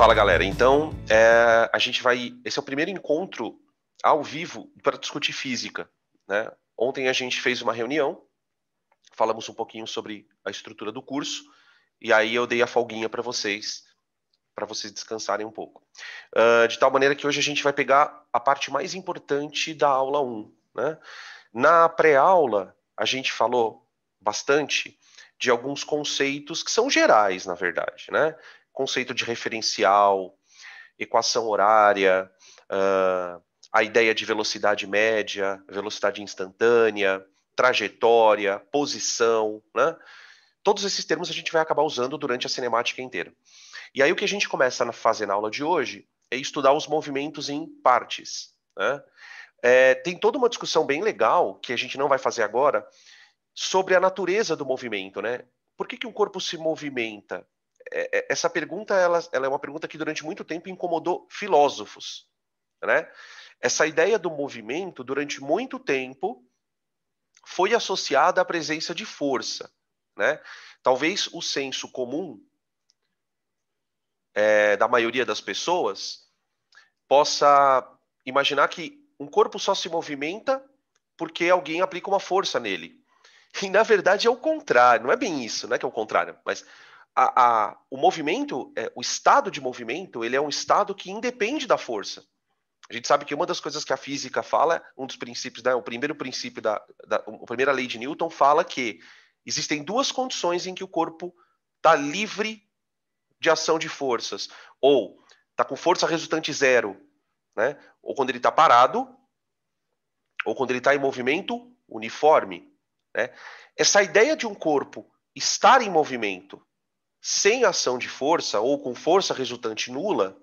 Fala, galera. Então, a gente vai... Esse é o primeiro encontro ao vivo para discutir física, né? Ontem a gente fez uma reunião, falamos um pouquinho sobre a estrutura do curso, e aí eu dei a folguinha para vocês descansarem um pouco. De tal maneira que hoje a gente vai pegar a parte mais importante da aula 1, né? Na pré-aula, a gente falou bastante de alguns conceitos que são gerais, na verdade, né? Conceito de referencial, equação horária, a ideia de velocidade média, velocidade instantânea, trajetória, posição, né? Todos esses termos a gente vai acabar usando durante a cinemática inteira. E aí o que a gente começa a fazer na aula de hoje é estudar os movimentos em partes, né? Tem toda uma discussão bem legal, que a gente não vai fazer agora, sobre a natureza do movimento, né? Por que um corpo se movimenta? Essa pergunta ela é uma pergunta que durante muito tempo incomodou filósofos, né? Essa ideia do movimento, durante muito tempo, foi associada à presença de força, né? Talvez o senso comum da maioria das pessoas possa imaginar que um corpo só se movimenta porque alguém aplica uma força nele. E, na verdade, é o contrário. Não é bem isso, não é que é o contrário. Mas o movimento, o estado de movimento, ele é um estado que independe da força. A gente sabe que uma das coisas que a física fala, um dos princípios, né, o primeiro princípio a primeira lei de Newton fala que existem duas condições em que o corpo está livre de ação de forças. Ou está com força resultante zero, né? Ou quando ele está parado, ou quando ele está em movimento uniforme, né? Essa ideia de um corpo estar em movimento sem ação de força, ou com força resultante nula,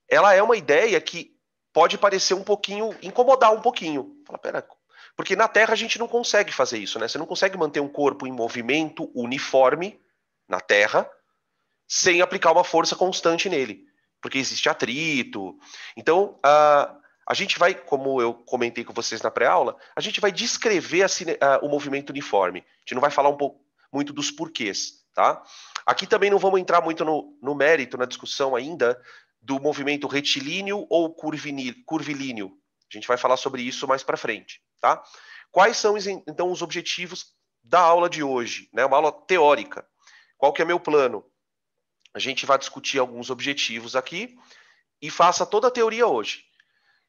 ela é uma ideia que pode parecer um pouquinho, incomodar um pouquinho. Fala, pera, porque na Terra a gente não consegue fazer isso, né? Você não consegue manter um corpo em movimento uniforme na Terra sem aplicar uma força constante nele, porque existe atrito. Então, a gente vai, como eu comentei com vocês na pré-aula, a gente vai descrever o movimento uniforme. A gente não vai falar muito dos porquês, tá? Aqui também não vamos entrar muito no mérito, na discussão ainda, do movimento retilíneo ou curvilíneo. A gente vai falar sobre isso mais para frente, tá? Quais são, então, os objetivos da aula de hoje, né? Uma aula teórica. Qual que é meu plano? A gente vai discutir alguns objetivos aqui e faça toda a teoria hoje.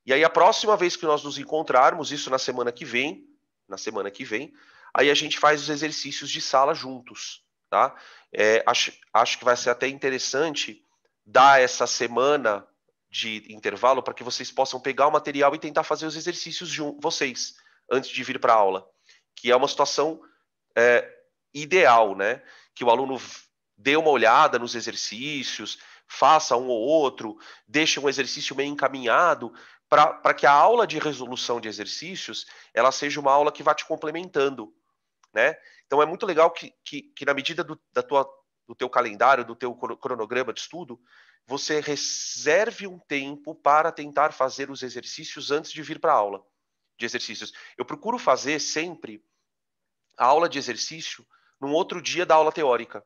E aí a próxima vez que nós nos encontrarmos, isso na semana que vem, aí a gente faz os exercícios de sala juntos, tá? Acho que vai ser até interessante dar essa semana de intervalo para que vocês possam pegar o material e tentar fazer os exercícios vocês, antes de vir para a aula, que é uma situação ideal, né? Que o aluno dê uma olhada nos exercícios, faça um ou outro, deixe um exercício meio encaminhado, para que a aula de resolução de exercícios ela seja uma aula que vá te complementando, né? Então é muito legal que na medida do teu calendário, do teu cronograma de estudo, você reserve um tempo para tentar fazer os exercícios antes de vir para a aula de exercícios. Eu procuro fazer sempre a aula de exercício num outro dia da aula teórica,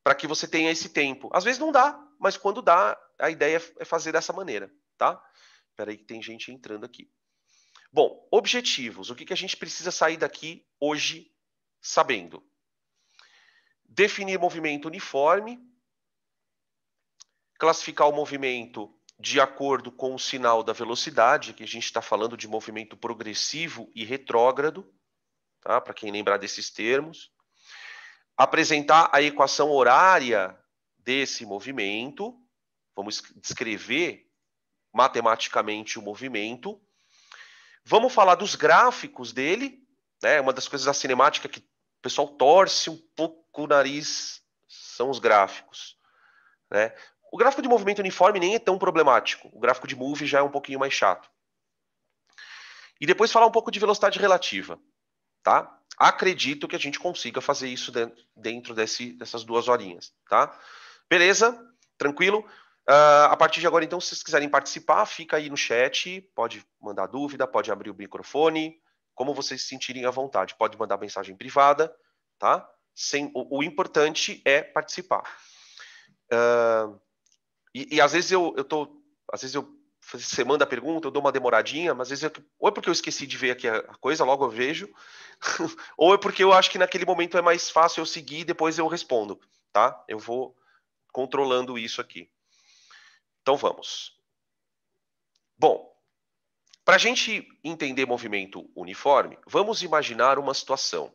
para que você tenha esse tempo. Às vezes não dá, mas quando dá, a ideia é fazer dessa maneira, tá? Espera aí que tem gente entrando aqui. Bom, objetivos. O que a gente precisa sair daqui hoje sabendo? Definir movimento uniforme, classificar o movimento de acordo com o sinal da velocidade, que a gente está falando de movimento progressivo e retrógrado, tá? Para quem lembrar desses termos. Apresentar a equação horária desse movimento, vamos descrever matematicamente o movimento. Vamos falar dos gráficos dele, né? Uma das coisas da cinemática que o pessoal torce um pouco o nariz são os gráficos, né? O gráfico de movimento uniforme nem é tão problemático. O gráfico de move já é um pouquinho mais chato. E depois falar um pouco de velocidade relativa, tá? Acredito que a gente consiga fazer isso dentro dessas 2 horinhas, tá? Beleza? Tranquilo? A partir de agora, então, se vocês quiserem participar, fica aí no chat, pode mandar dúvida, pode abrir o microfone, como vocês se sentirem à vontade. Pode mandar mensagem privada, tá? O importante é participar. E às vezes você manda a pergunta, eu dou uma demoradinha, mas às vezes ou é porque eu esqueci de ver aqui a coisa, logo eu vejo, ou é porque eu acho que naquele momento é mais fácil eu seguir e depois eu respondo, tá? Eu vou controlando isso aqui. Então vamos. Bom, para a gente entender movimento uniforme, vamos imaginar uma situação.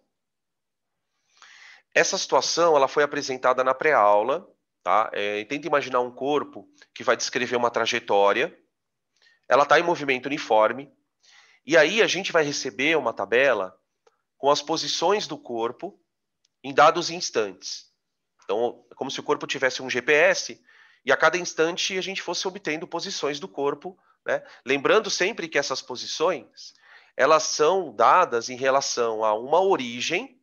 Essa situação ela foi apresentada na pré-aula, tá? Tenta imaginar um corpo que vai descrever uma trajetória. Ela está em movimento uniforme. E aí a gente vai receber uma tabela com as posições do corpo em dados instantes. Então, é como se o corpo tivesse um GPS e a cada instante a gente fosse obtendo posições do corpo, né? Lembrando sempre que essas posições elas são dadas em relação a uma origem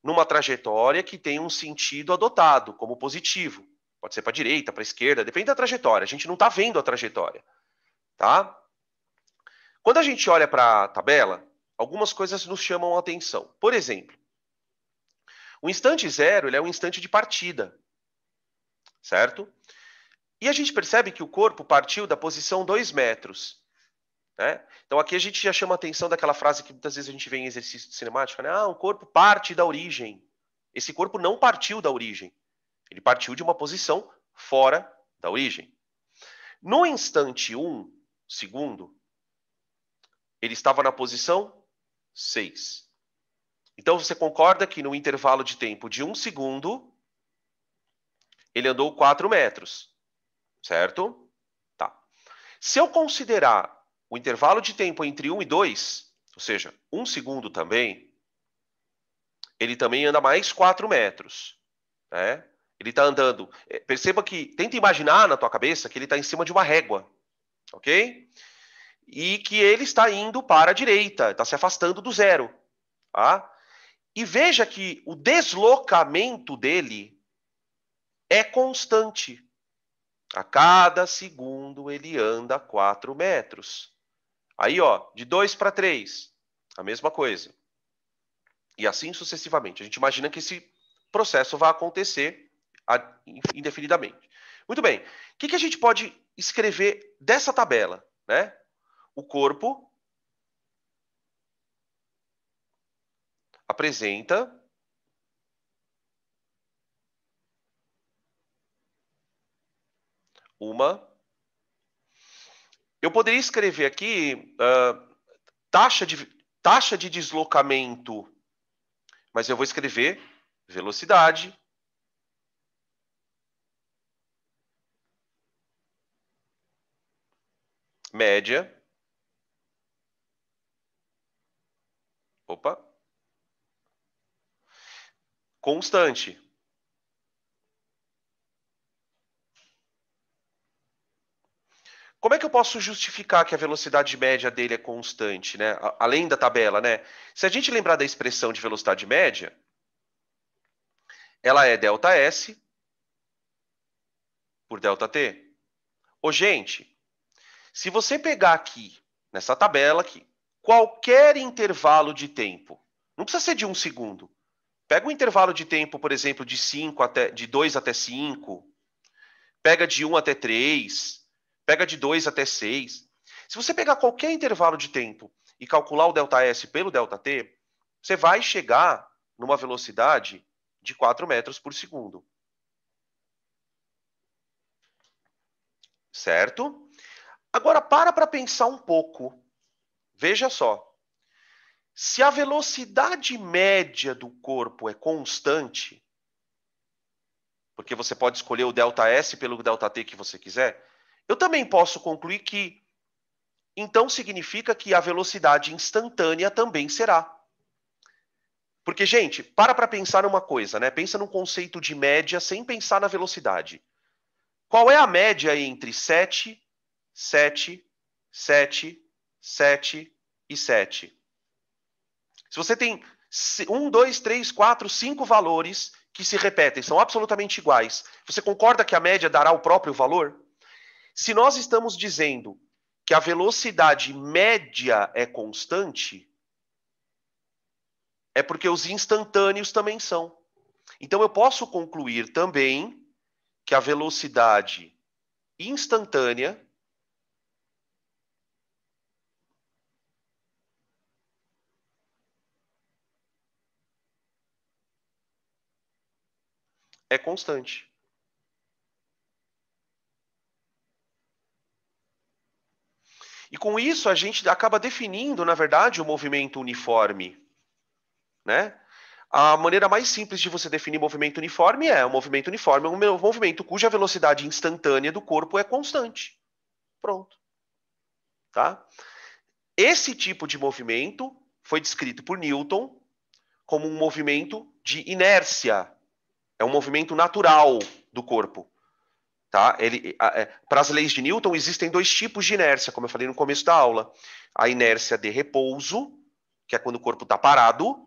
numa trajetória que tem um sentido adotado como positivo. Pode ser para a direita, para a esquerda, depende da trajetória. A gente não está vendo a trajetória, tá? Quando a gente olha para a tabela, algumas coisas nos chamam a atenção. Por exemplo, o instante zero ele é um instante de partida, certo? E a gente percebe que o corpo partiu da posição 2 metros. Né? Então aqui a gente já chama a atenção daquela frase que muitas vezes a gente vê em exercício de cinemática, né? Ah, o corpo parte da origem. Esse corpo não partiu da origem. Ele partiu de uma posição fora da origem. No instante 1 segundo, ele estava na posição 6. Então você concorda que no intervalo de tempo de 1 segundo, ele andou 4 metros, certo? Tá. Se eu considerar o intervalo de tempo entre 1 e 2, ou seja, 1 segundo também, ele também anda mais 4 metros. Né? Ele está andando... Perceba que... Tenta imaginar na tua cabeça que ele está em cima de uma régua. Ok? E que ele está indo para a direita, está se afastando do zero. Tá? E veja que o deslocamento dele é constante. A cada segundo ele anda 4 metros. Aí, ó, de 2 para 3, a mesma coisa. E assim sucessivamente. A gente imagina que esse processo vai acontecer indefinidamente. Muito bem. O que a gente pode escrever dessa tabela? Né? O corpo apresenta uma... Eu poderia escrever aqui taxa de deslocamento, mas eu vou escrever velocidade média. Opa. Constante. Como é que eu posso justificar que a velocidade média dele é constante, né? Além da tabela, né? Se a gente lembrar da expressão de velocidade média, ela é ΔS por ΔT. Ô, gente, se você pegar aqui, nessa tabela aqui, qualquer intervalo de tempo, não precisa ser de 1 segundo. Pega um intervalo de tempo, por exemplo, de 2 até 5, pega de 1 até 3, pega de 2 até 6. Se você pegar qualquer intervalo de tempo e calcular o ΔS pelo ΔT, você vai chegar numa velocidade de 4 metros por segundo. Certo? Agora, para pensar um pouco. Veja só. Se a velocidade média do corpo é constante, porque você pode escolher o ΔS pelo ΔT que você quiser, eu também posso concluir que então significa que a velocidade instantânea também será. Porque, gente, para pensar numa coisa, né? Pensa num conceito de média sem pensar na velocidade. Qual é a média entre 7, 7, 7, 7 e 7? Se você tem 1, 2, 3, 4, 5 valores que se repetem, são absolutamente iguais, você concorda que a média dará o próprio valor? Se nós estamos dizendo que a velocidade média é constante, é porque os instantâneos também são. Então eu posso concluir também que a velocidade instantânea é constante. E com isso a gente acaba definindo, na verdade, o movimento uniforme, né? A maneira mais simples de você definir movimento uniforme é: o movimento uniforme é um movimento cuja velocidade instantânea do corpo é constante. Pronto. Tá? Esse tipo de movimento foi descrito por Newton como um movimento de inércia. É um movimento natural do corpo. Tá? Para as leis de Newton, existem dois tipos de inércia, como eu falei no começo da aula. A inércia de repouso, que é quando o corpo está parado,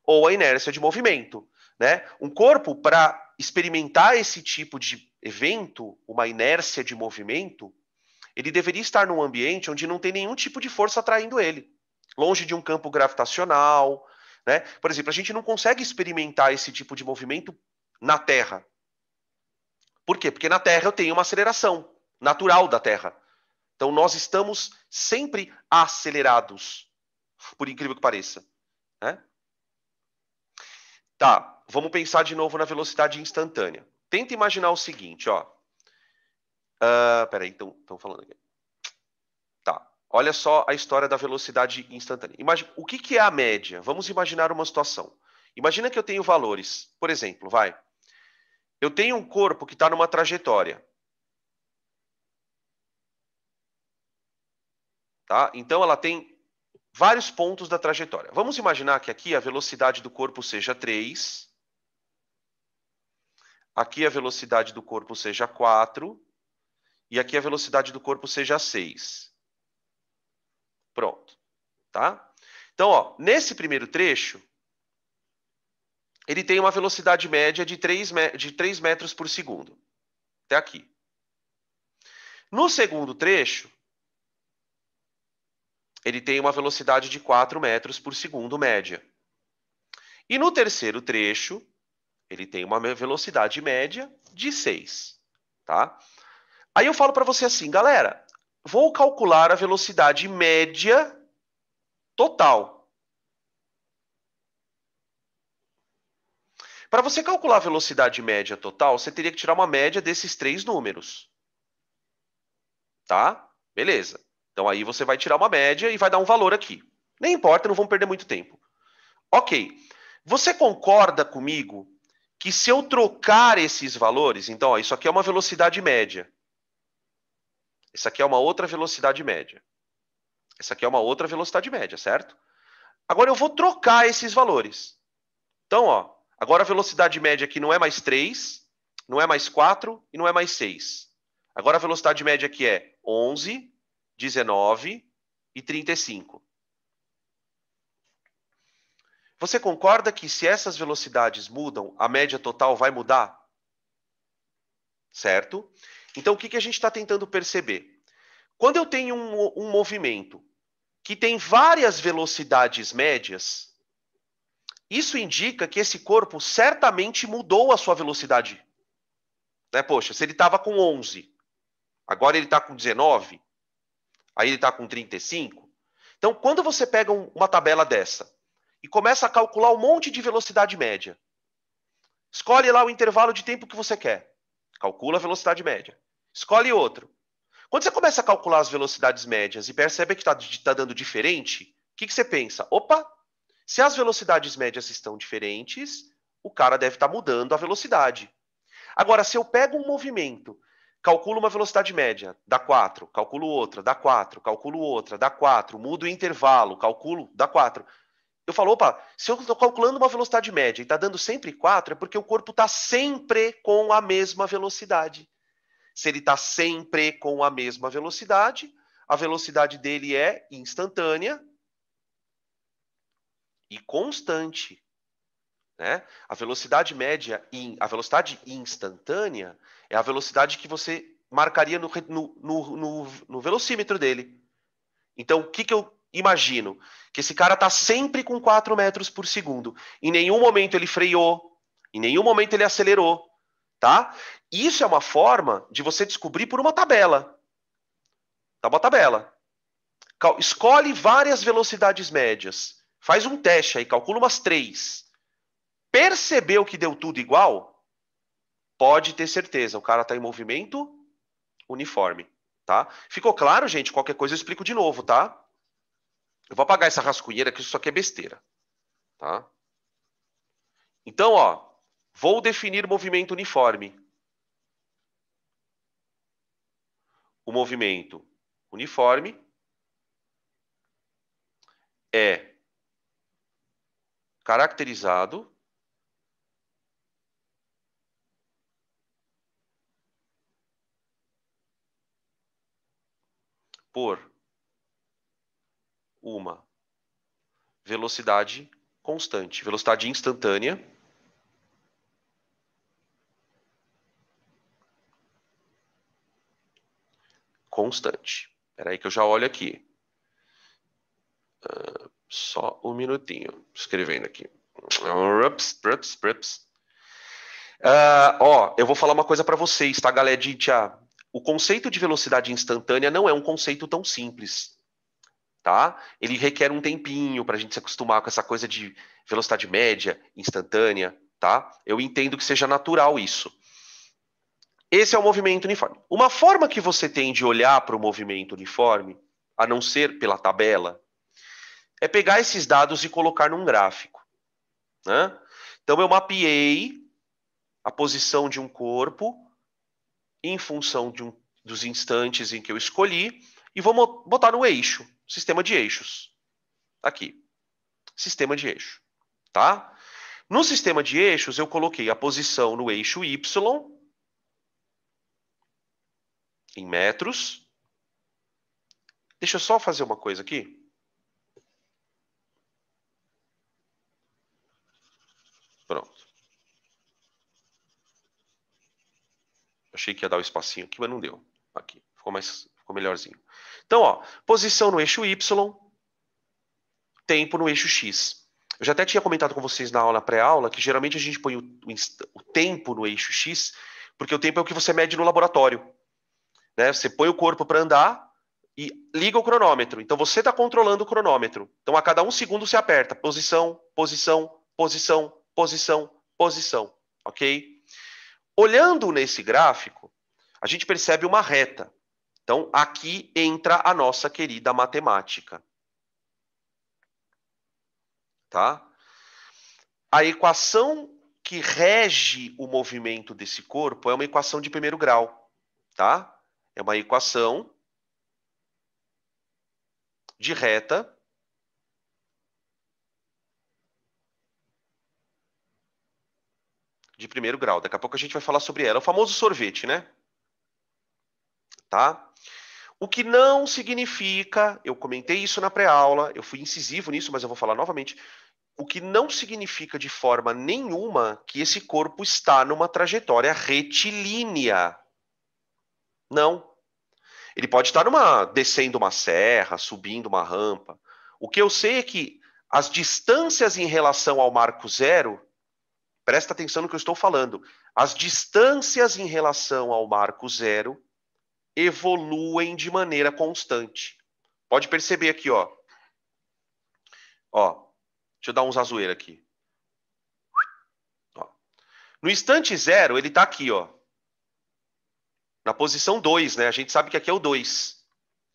ou a inércia de movimento. Né? Um corpo, para experimentar esse tipo de evento, uma inércia de movimento, ele deveria estar num ambiente onde não tem nenhum tipo de força atraindo ele. Longe de um campo gravitacional. Né? Por exemplo, a gente não consegue experimentar esse tipo de movimento na Terra. Por quê? Porque na Terra eu tenho uma aceleração natural da Terra. Então nós estamos sempre acelerados, por incrível que pareça. Né? Tá, vamos pensar de novo na velocidade instantânea. Tenta imaginar o seguinte, ó. Peraí, estão falando aqui. Tá, olha só a história da velocidade instantânea. O que é a média? Vamos imaginar uma situação. Imagina que eu tenho valores. Por exemplo, vai. Eu tenho um corpo que está numa trajetória. Tá? Então ela tem vários pontos da trajetória. Vamos imaginar que aqui a velocidade do corpo seja 3. Aqui a velocidade do corpo seja 4. E aqui a velocidade do corpo seja 6. Pronto. Tá? Então, ó, nesse primeiro trecho, ele tem uma velocidade média de 3 metros por segundo. Até aqui. No segundo trecho, ele tem uma velocidade de 4 metros por segundo média. E no terceiro trecho, ele tem uma velocidade média de 6. Tá? Aí eu falo para você assim, galera, vou calcular a velocidade média total. Para você calcular a velocidade média total, você teria que tirar uma média desses 3 números. Tá? Beleza. Então aí você vai tirar uma média e vai dar um valor aqui. Nem importa, não vamos perder muito tempo. Ok. Você concorda comigo que se eu trocar esses valores, então ó, isso aqui é uma velocidade média. Isso aqui é uma outra velocidade média. Essa aqui é uma outra velocidade média, certo? Agora eu vou trocar esses valores. Então, ó, agora a velocidade média aqui não é mais 3, não é mais 4 e não é mais 6. Agora a velocidade média aqui é 11, 19 e 35. Você concorda que se essas velocidades mudam, a média total vai mudar? Certo? Então, o que a gente está tentando perceber? Quando eu tenho um movimento que tem várias velocidades médias, isso indica que esse corpo certamente mudou a sua velocidade. Né? Poxa, se ele estava com 11, agora ele está com 19, aí ele está com 35. Então, quando você pega uma tabela dessa e começa a calcular um monte de velocidade média, escolhe lá o intervalo de tempo que você quer. Calcula a velocidade média. Escolhe outro. Quando você começa a calcular as velocidades médias e percebe que está dando diferente, o que você pensa? Opa, se as velocidades médias estão diferentes, o cara deve estar mudando a velocidade. Agora, se eu pego um movimento, calculo uma velocidade média, dá 4, calculo outra, dá 4, calculo outra, dá 4, mudo o intervalo, calculo, dá 4. Eu falo, opa, se eu estou calculando uma velocidade média e está dando sempre 4, é porque o corpo está sempre com a mesma velocidade. Se ele está sempre com a mesma velocidade, a velocidade dele é instantânea e constante. Né? A velocidade média, a velocidade instantânea é a velocidade que você marcaria no velocímetro dele. Então, o que eu imagino? Que esse cara está sempre com 4 metros por segundo. Em nenhum momento ele freou, em nenhum momento ele acelerou. tá? Isso é uma forma de você descobrir por uma tabela. Tá, uma tabela. Escolhe várias velocidades médias. Faz um teste aí, calcula umas 3. Percebeu que deu tudo igual? Pode ter certeza, o cara está em movimento uniforme, tá? Ficou claro, gente? Qualquer coisa eu explico de novo, tá? Eu vou apagar essa rascunheira, que isso aqui é besteira, tá? Então, ó, vou definir movimento uniforme. O movimento uniforme é caracterizado por uma velocidade constante, velocidade instantânea constante. Espera aí que eu já olho aqui. Só um minutinho. Escrevendo aqui. Ó, eu vou falar uma coisa para vocês, tá, galera? O conceito de velocidade instantânea não é um conceito tão simples, tá? Ele requer um tempinho para a gente se acostumar com essa coisa de velocidade média, instantânea, tá? Eu entendo que seja natural isso. Esse é o movimento uniforme. Uma forma que você tem de olhar para o movimento uniforme, a não ser pela tabela, é pegar esses dados e colocar num gráfico, né? Então eu mapeei a posição de um corpo em função dos instantes em que eu escolhi e vou botar no eixo, sistema de eixos. Aqui, sistema de eixo, tá? No sistema de eixos eu coloquei a posição no eixo Y em metros. Deixa eu só fazer uma coisa aqui. Pronto. Achei que ia dar o espacinho aqui, mas não deu. Aqui, ficou melhorzinho. Então, ó, posição no eixo Y, tempo no eixo X. Eu já até tinha comentado com vocês na aula pré-aula que geralmente a gente põe o tempo no eixo X, porque o tempo é o que você mede no laboratório. Né? Você põe o corpo para andar e liga o cronômetro. Então você está controlando o cronômetro. Então a cada 1 segundo você aperta posição, posição, posição, posição, posição. Ok? Olhando nesse gráfico, a gente percebe uma reta. Então aqui entra a nossa querida matemática. Tá? A equação que rege o movimento desse corpo é uma equação de primeiro grau. Tá? É uma equação de reta de primeiro grau. Daqui a pouco a gente vai falar sobre ela. É o famoso sorvete, né? Tá? O que não significa, eu comentei isso na pré-aula, eu fui incisivo nisso, mas eu vou falar novamente. O que não significa de forma nenhuma que esse corpo está numa trajetória retilínea. Não. Ele pode estar descendo uma serra, subindo uma rampa. O que eu sei é que as distâncias em relação ao marco zero, presta atenção no que eu estou falando, as distâncias em relação ao marco zero evoluem de maneira constante. Pode perceber aqui, ó. Ó, deixa eu dar uns azueiros aqui. Ó. No instante zero, ele está aqui, ó. Na posição 2, né? A gente sabe que aqui é o 2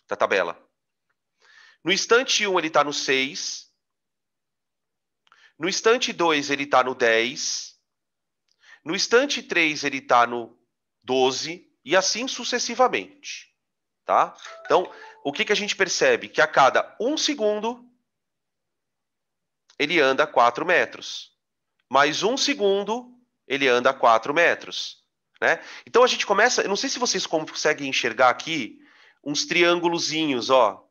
da tabela. No instante 1, ele está no 6. No instante 2, ele está no 10. No instante 3, ele está no 12. E assim sucessivamente. Tá? Então, o que a gente percebe? Que a cada 1 segundo, ele anda 4 metros. Mais 1 segundo, ele anda 4 metros. Né? Então, a gente começa... Eu não sei se vocês conseguem enxergar aqui uns triângulozinhos, ó.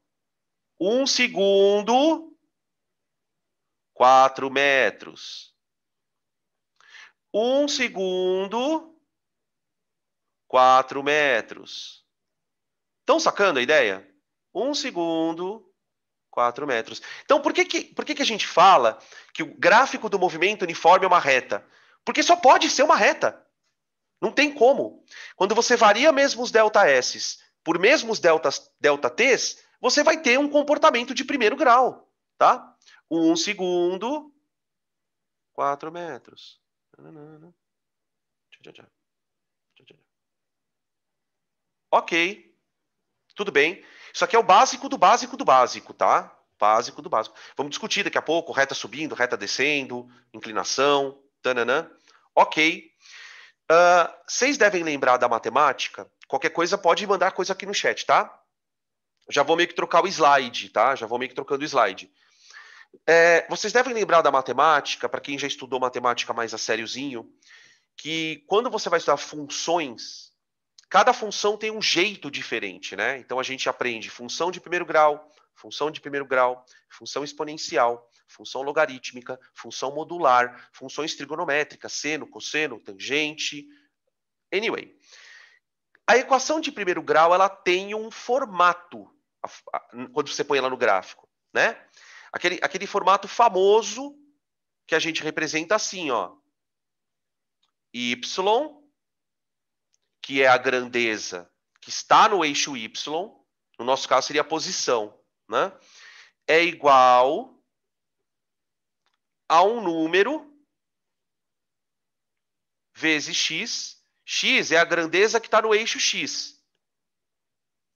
1 segundo, 4 metros. 1 segundo, 4 metros. Estão sacando a ideia? 1 segundo, 4 metros. Então, por que a gente fala que o gráfico do movimento uniforme é uma reta? Porque só pode ser uma reta. Não tem como. Quando você varia mesmos delta S por mesmos delta T's, você vai ter um comportamento de primeiro grau, tá? 1 segundo, 4 metros. Ok, tudo bem. Isso aqui é o básico do básico do básico, tá? Básico do básico. Vamos discutir daqui a pouco, reta subindo, reta descendo, inclinação, tananã. Ok. Vocês devem lembrar da matemática. Qualquer coisa pode mandar coisa aqui no chat, tá? Já vou meio que trocar o slide, tá? Já vou meio que trocando o slide. Vocês devem lembrar da matemática, para quem já estudou matemática mais a sériozinho, que quando você vai estudar funções, cada função tem um jeito diferente, né? Então a gente aprende função de primeiro grau, função exponencial, função logarítmica, função modular, funções trigonométricas, seno, cosseno, tangente. Anyway, a equação de primeiro grau ela tem um formato quando você põe ela no gráfico, né? Aquele formato famoso que a gente representa assim, ó. Y, que é a grandeza que está no eixo Y, no nosso caso seria a posição, né? É igual a um número vezes x. X é a grandeza que está no eixo X.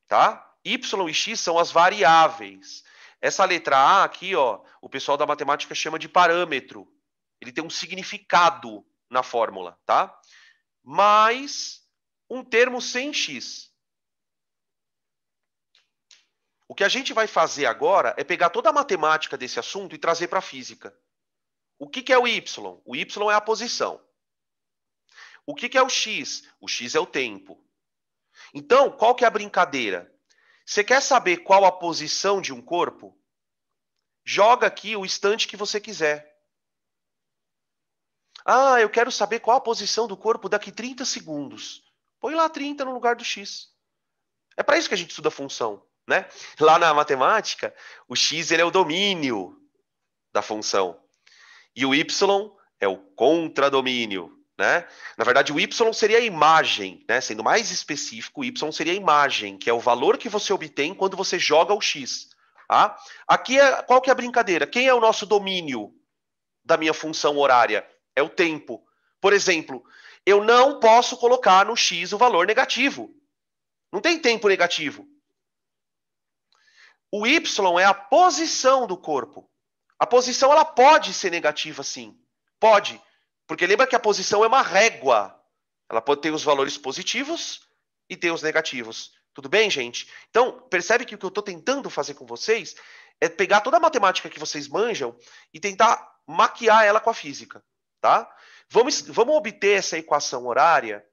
Tá? Y e x são as variáveis. Essa letra A aqui, ó, o pessoal da matemática chama de parâmetro. Ele tem um significado na fórmula, tá? Mais um termo sem x. O que a gente vai fazer agora é pegar toda a matemática desse assunto e trazer para a física. O que é o y? O y é a posição. O que é o x? O x é o tempo. Então, qual que é a brincadeira? Você quer saber qual a posição de um corpo? Joga aqui o instante que você quiser. Ah, eu quero saber qual a posição do corpo daqui 30 segundos. Põe lá 30 no lugar do x. É para isso que a gente estuda função, né? Lá na matemática, o x ele é o domínio da função. E o y é o contradomínio, né? Na verdade, o y seria a imagem, né? Sendo mais específico, o y seria a imagem, que é o valor que você obtém quando você joga o x. Tá? Aqui, qual que é a brincadeira? Quem é o nosso domínio da minha função horária? É o tempo. Por exemplo, eu não posso colocar no x o valor negativo. Não tem tempo negativo. O y é a posição do corpo. A posição ela pode ser negativa, sim. Pode. Porque lembra que a posição é uma régua. Ela pode ter os valores positivos e ter os negativos. Tudo bem, gente? Então, percebe que o que eu estou tentando fazer com vocês é pegar toda a matemática que vocês manjam e tentar maquiar ela com a física, tá? Vamos obter essa equação horária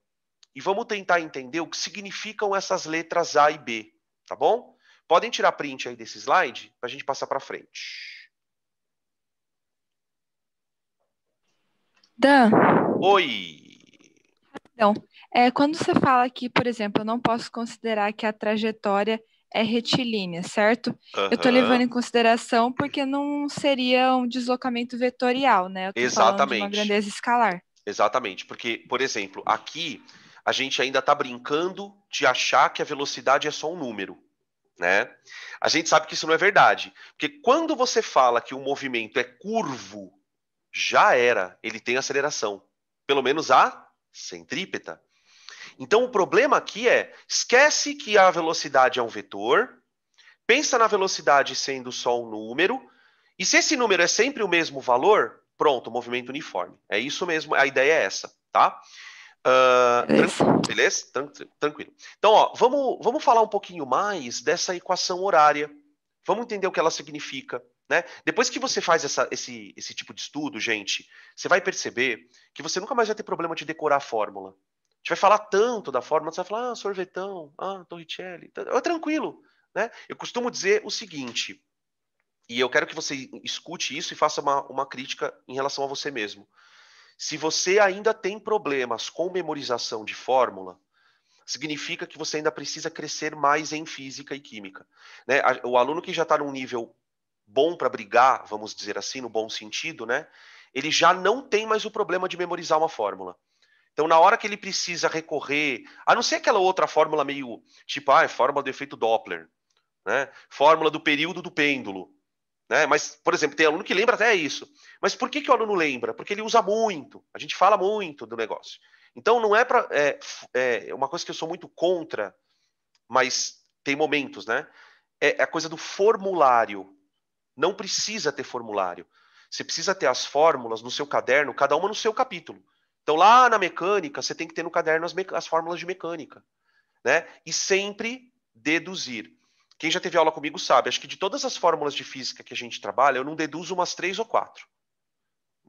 e vamos tentar entender o que significam essas letras A e B, tá bom? Podem tirar print aí desse slide para a gente passar para frente. Dan. Oi. Então, quando você fala que, por exemplo, eu não posso considerar que a trajetória é retilínea, certo? Eu estou levando em consideração porque não seria um deslocamento vetorial, né? Eu estou falando de uma grandeza escalar. Exatamente, porque, por exemplo, aqui a gente ainda está brincando de achar que a velocidade é só um número, né? A gente sabe que isso não é verdade, porque quando você fala que o movimento é curvo, já era, ele tem aceleração, pelo menos a centrípeta. Então o problema aqui é, esquece que a velocidade é um vetor, pensa na velocidade sendo só um número, e se esse número é sempre o mesmo valor, pronto, movimento uniforme. É isso mesmo, a ideia é essa, tá? Beleza? Tranquilo. Então, ó, vamos falar um pouquinho mais dessa equação horária. Vamos entender o que ela significa, né? Depois que você faz esse tipo de estudo, gente, você vai perceber que você nunca mais vai ter problema de decorar a fórmula. A gente vai falar tanto da fórmula, você vai falar, sorvetão, Torricelli, é tranquilo, né? Eu costumo dizer o seguinte, e eu quero que você escute isso e faça uma crítica em relação a você mesmo. Se você ainda tem problemas com memorização de fórmula, significa que você ainda precisa crescer mais em física e química, né? O aluno que já está num nível bom para brigar, vamos dizer assim, no bom sentido, né? Ele já não tem mais o problema de memorizar uma fórmula. Então, na hora que ele precisa recorrer, a não ser aquela outra fórmula meio, tipo, fórmula do efeito Doppler, né? Fórmula do período do pêndulo, né? Mas, por exemplo, tem aluno que lembra até isso. Mas por que o aluno lembra? Porque ele usa muito, a gente fala muito do negócio. Então, não é para... É uma coisa que eu sou muito contra, mas tem momentos, né? É a coisa do formulário. Não precisa ter formulário. Você precisa ter as fórmulas no seu caderno, cada uma no seu capítulo. Então, lá na mecânica, você tem que ter no caderno as fórmulas de mecânica, né? E sempre deduzir. Quem já teve aula comigo sabe, acho que de todas as fórmulas de física que a gente trabalha, eu não deduzo umas 3 ou 4.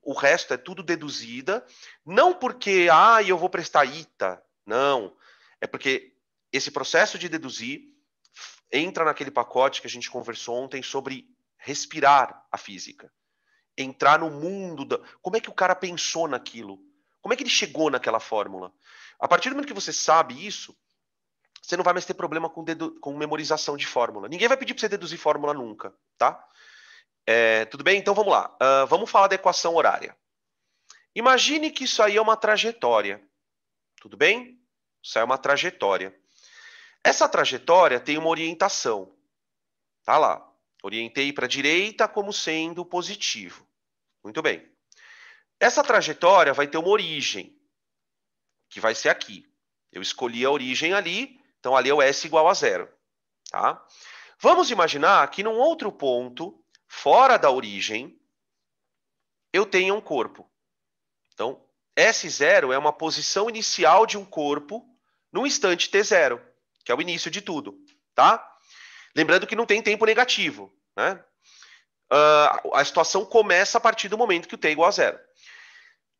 O resto é tudo deduzida, não porque, eu vou prestar ITA, não. É porque esse processo de deduzir entra naquele pacote que a gente conversou ontem sobre respirar a física. Entrar no mundo da... Como é que o cara pensou naquilo? Como é que ele chegou naquela fórmula? A partir do momento que você sabe isso, você não vai mais ter problema com memorização de fórmula. Ninguém vai pedir para você deduzir fórmula nunca, tá? Tudo bem? Então vamos lá. Vamos falar da equação horária. Imagine que isso aí é uma trajetória. Tudo bem? Isso aí é uma trajetória. Essa trajetória tem uma orientação. Tá lá. Orientei para a direita como sendo positivo. Muito bem. Essa trajetória vai ter uma origem, que vai ser aqui. Eu escolhi a origem ali, então ali é o S igual a 0. Tá? Vamos imaginar que num outro ponto, fora da origem, eu tenha um corpo. Então, S0 é uma posição inicial de um corpo no instante T0, que é o início de tudo. Tá? Lembrando que não tem tempo negativo. Né? A situação começa a partir do momento que o T é igual a 0.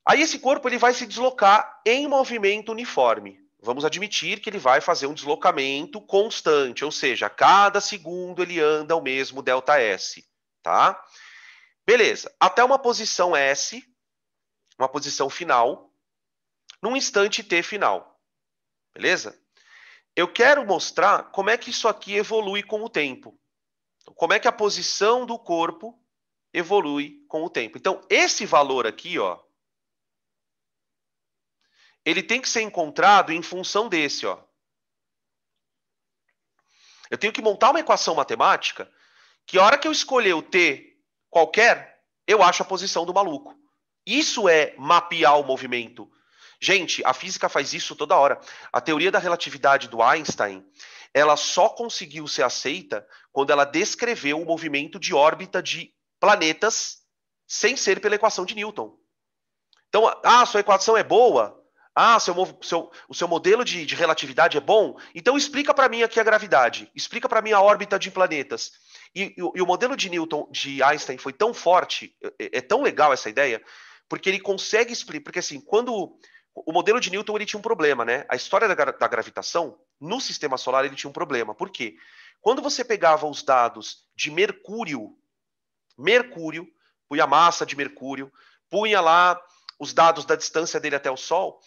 Aí esse corpo ele vai se deslocar em movimento uniforme. Vamos admitir que ele vai fazer um deslocamento constante, ou seja, a cada segundo ele anda o mesmo ΔS, tá? Beleza, até uma posição S, uma posição final, num instante T final, beleza? Eu quero mostrar como é que isso aqui evolui com o tempo. Como é que a posição do corpo evolui com o tempo. Então, esse valor aqui, ó, ele tem que ser encontrado em função desse, ó. Eu tenho que montar uma equação matemática que a hora que eu escolher o t qualquer, eu acho a posição do maluco. Isso é mapear o movimento. Gente, a física faz isso toda hora. A teoria da relatividade do Einstein, ela só conseguiu ser aceita quando ela descreveu o movimento de órbita de planetas sem ser pela equação de Newton. Então, sua equação é boa? O seu modelo de relatividade é bom? Então explica para mim aqui a gravidade. Explica para mim a órbita de planetas. E o modelo de Newton, de Einstein, foi tão forte, é tão legal essa ideia, porque ele consegue explicar. Porque assim, quando o modelo de Newton ele tinha um problema, né? A história da gravitação, no sistema solar, ele tinha um problema. Por quê? Quando você pegava os dados de Mercúrio, punha a massa de Mercúrio, punha lá os dados da distância dele até o Sol,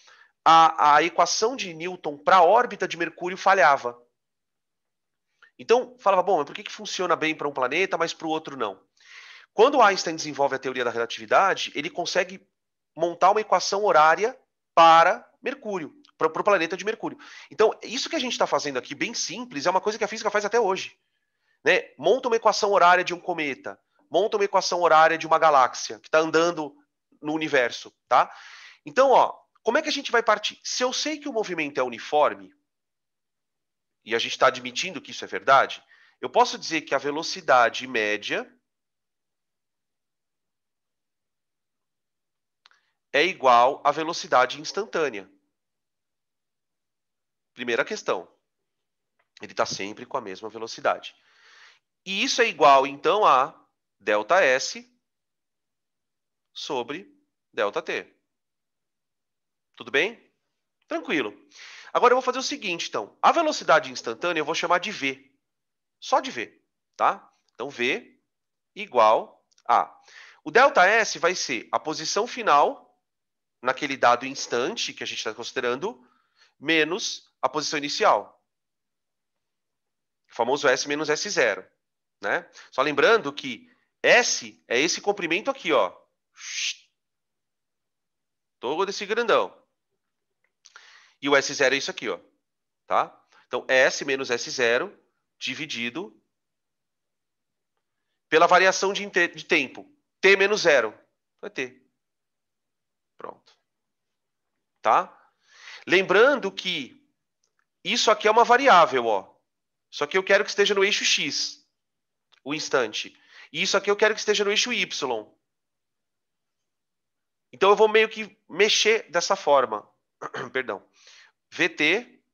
a equação de Newton para a órbita de Mercúrio falhava. Então, falava, bom, mas por que funciona bem para um planeta, mas para o outro não? Quando Einstein desenvolve a teoria da relatividade, ele consegue montar uma equação horária para Mercúrio, para o planeta de Mercúrio. Então, isso que a gente está fazendo aqui, bem simples, é uma coisa que a física faz até hoje. Né? Monta uma equação horária de um cometa, monta uma equação horária de uma galáxia que está andando no universo. Tá? Então, ó, como é que a gente vai partir? Se eu sei que o movimento é uniforme, e a gente está admitindo que isso é verdade, eu posso dizer que a velocidade média é igual à velocidade instantânea. Primeira questão. Ele está sempre com a mesma velocidade. E isso é igual, então, a ΔS sobre ΔT. Tudo bem? Tranquilo. Agora eu vou fazer o seguinte, então. A velocidade instantânea eu vou chamar de V. Só de V, tá? Então, V igual a... O ΔS vai ser a posição final, naquele dado instante que a gente está considerando, menos a posição inicial. O famoso S menos S0. Né? Só lembrando que S é esse comprimento aqui, ó. Todo esse grandão. E o S0 é isso aqui, ó. Tá? Então, S menos S0 dividido pela variação de tempo. T menos 0. Vai T. Pronto. Tá? Lembrando que isso aqui é uma variável, ó. Só que eu quero que esteja no eixo X, o instante. E isso aqui eu quero que esteja no eixo Y. Então eu vou meio que mexer dessa forma. Perdão. VT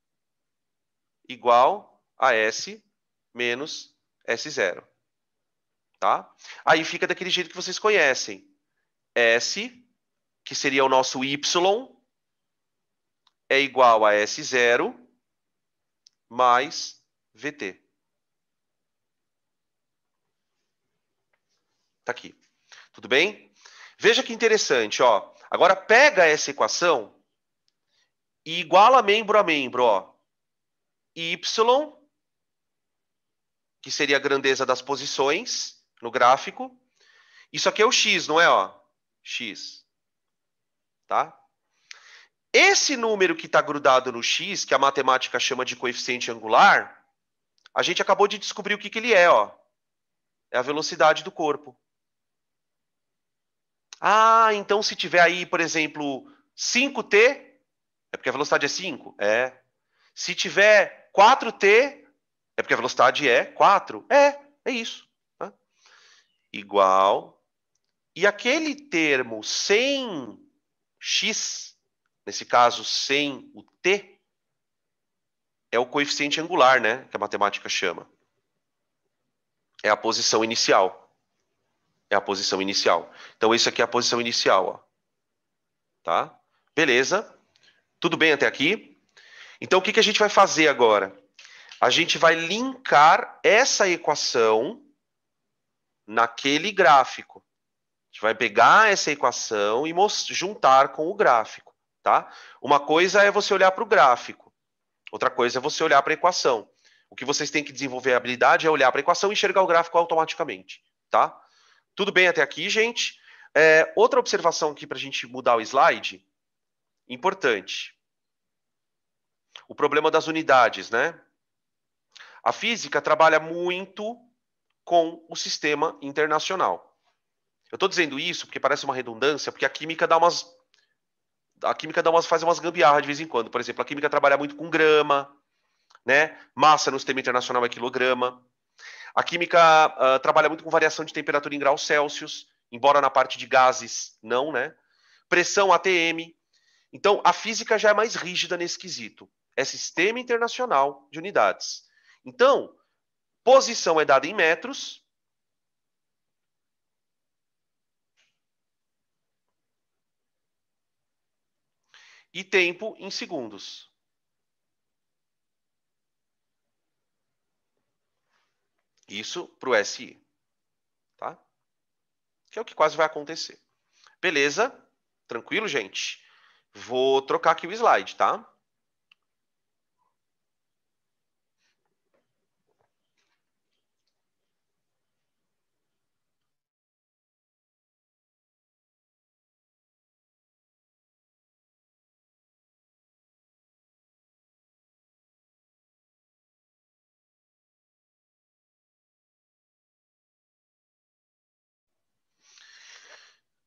igual a S menos S0. Tá? Aí fica daquele jeito que vocês conhecem. S, que seria o nosso Y, é igual a S0 mais VT. Tá aqui. Tudo bem? Veja que interessante, ó. Agora pega essa equação e iguala membro a membro, ó. Y, que seria a grandeza das posições no gráfico. Isso aqui é o X, não é, ó? X. Tá? Esse número que está grudado no X, que a matemática chama de coeficiente angular, a gente acabou de descobrir o que ele é, ó. É a velocidade do corpo. Ah, então se tiver aí, por exemplo, 5t, é porque a velocidade é 5? É. Se tiver 4t, é porque a velocidade é 4? É isso. Tá? Igual. E aquele termo sem x, nesse caso sem o t, é o coeficiente angular, né? Que a matemática chama. É a posição inicial. É a posição inicial. Então, isso aqui é a posição inicial, ó. Tá? Beleza. Tudo bem até aqui? Então, o que a gente vai fazer agora? A gente vai linkar essa equação naquele gráfico. A gente vai pegar essa equação e juntar com o gráfico, tá? Uma coisa é você olhar para o gráfico. Outra coisa é você olhar para a equação. O que vocês têm que desenvolver a habilidade é olhar para a equação e enxergar o gráfico automaticamente, tá? Tudo bem até aqui, gente? Outra observação aqui para a gente mudar o slide. Importante. O problema das unidades, né? A física trabalha muito com o sistema internacional. Eu estou dizendo isso porque parece uma redundância, porque a química faz umas gambiarras de vez em quando. Por exemplo, a química trabalha muito com grama, né? Massa no sistema internacional é quilograma. A química trabalha muito com variação de temperatura em graus Celsius, embora na parte de gases não, né? Pressão ATM. Então, a física já é mais rígida nesse quesito. É sistema internacional de unidades. Então, posição é dada em metros. E tempo em segundos. Isso para o SI. Tá? Que é o que quase vai acontecer. Beleza? Tranquilo, gente? Vou trocar aqui o slide, tá?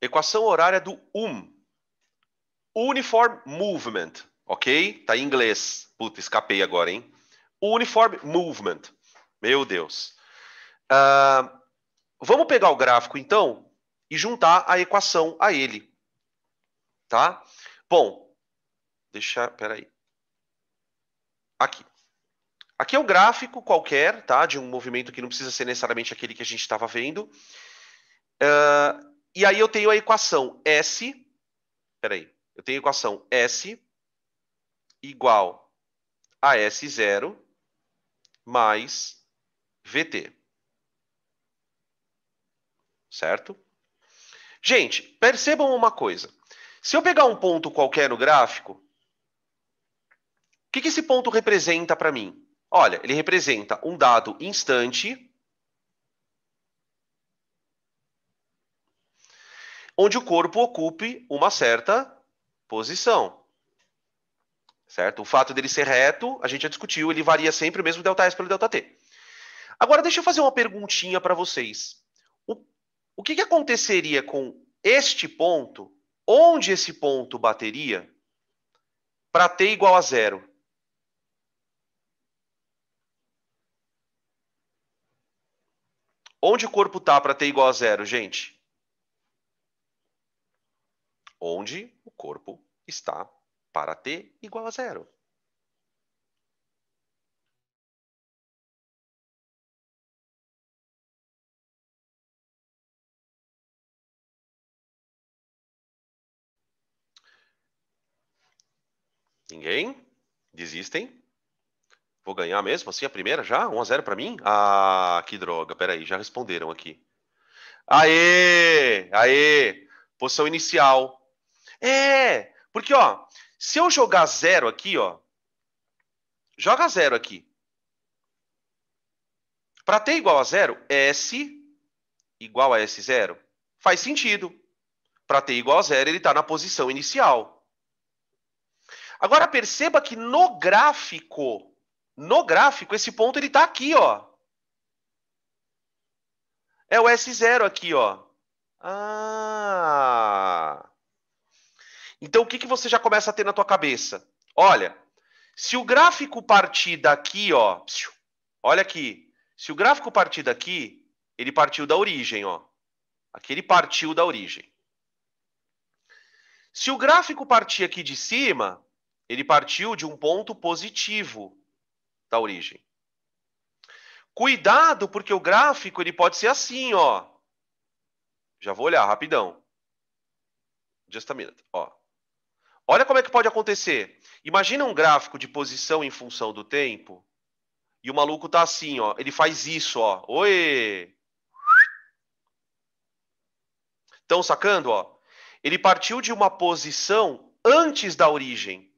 Equação horária do Uniform Movement, ok? Tá em inglês. Puta, escapei agora, hein? Uniform Movement. Meu Deus. Vamos pegar o gráfico, então, e juntar a equação a ele. Tá? Bom, peraí. Aqui. Aqui é um gráfico qualquer, tá? De um movimento que não precisa ser necessariamente aquele que a gente estava vendo. E aí eu tenho a equação S. Peraí. Eu tenho a equação S igual a S0 mais VT. Certo? Gente, percebam uma coisa. Se eu pegar um ponto qualquer no gráfico, o que esse ponto representa para mim? Olha, ele representa um dado instante onde o corpo ocupe uma certa posição. certo? O fato dele ser reto, a gente já discutiu, ele varia sempre o mesmo ΔS pelo ΔT. Agora, deixa eu fazer uma perguntinha para vocês. O que aconteceria com este ponto, onde esse ponto bateria, para t igual a 0? Onde o corpo está para t igual a 0, gente? Onde o corpo está para t igual a 0. Ninguém? Desistem? Vou ganhar mesmo assim a primeira já? 1-0 para mim? Ah, que droga. Peraí, já responderam aqui. Aê! Aê! Posição inicial. É, porque, ó, se eu jogar 0 aqui, ó, joga 0 aqui. Para t igual a 0, S igual a S0. Faz sentido. Para t igual a 0, ele está na posição inicial. Agora, perceba que no gráfico, esse ponto ele está aqui, ó. É o S0 aqui, ó. Ah. Então, o que você já começa a ter na tua cabeça? Olha, se o gráfico partir daqui, ó. Olha aqui. Se o gráfico partir daqui, ele partiu da origem, ó. Aqui ele partiu da origem. Se o gráfico partir aqui de cima, ele partiu de um ponto positivo da origem. Cuidado, porque o gráfico ele pode ser assim, ó. Já vou olhar rapidão. Just a minute, ó. Olha como é que pode acontecer. Imagina um gráfico de posição em função do tempo e o maluco tá assim, ó. Ele faz isso, ó. Oi! Estão sacando, ó? Ele partiu de uma posição antes da origem.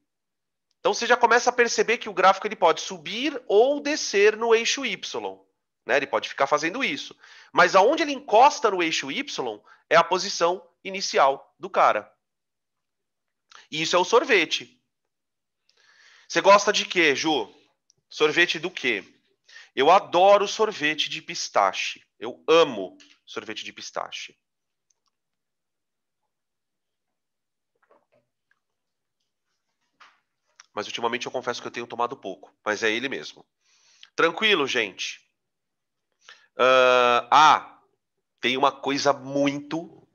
Então você já começa a perceber que o gráfico ele pode subir ou descer no eixo Y. Né? Ele pode ficar fazendo isso. Mas aonde ele encosta no eixo Y é a posição inicial do cara. E isso é o sorvete. Você gosta de quê, Ju? Sorvete do quê? Eu adoro sorvete de pistache. Eu amo sorvete de pistache. Mas ultimamente eu confesso que eu tenho tomado pouco. Mas é ele mesmo. Tranquilo, gente. Tem uma coisa muito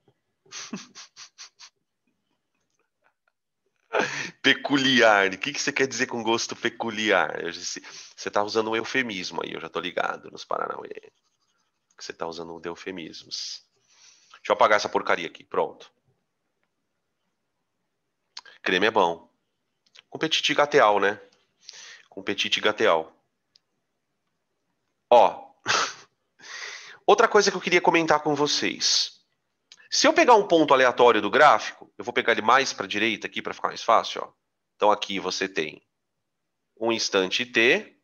peculiar. O que você quer dizer com gosto peculiar? Você está usando um eufemismo aí, eu já tô ligado nos Paranauê. Você está usando eufemismos. Deixa eu apagar essa porcaria aqui. Pronto. Creme é bom. Com petit gateal, né? Com petit gateal. Ó. Outra coisa que eu queria comentar com vocês. Se eu pegar um ponto aleatório do gráfico, eu vou pegar ele mais para a direita aqui para ficar mais fácil. Ó. Então aqui você tem um instante t.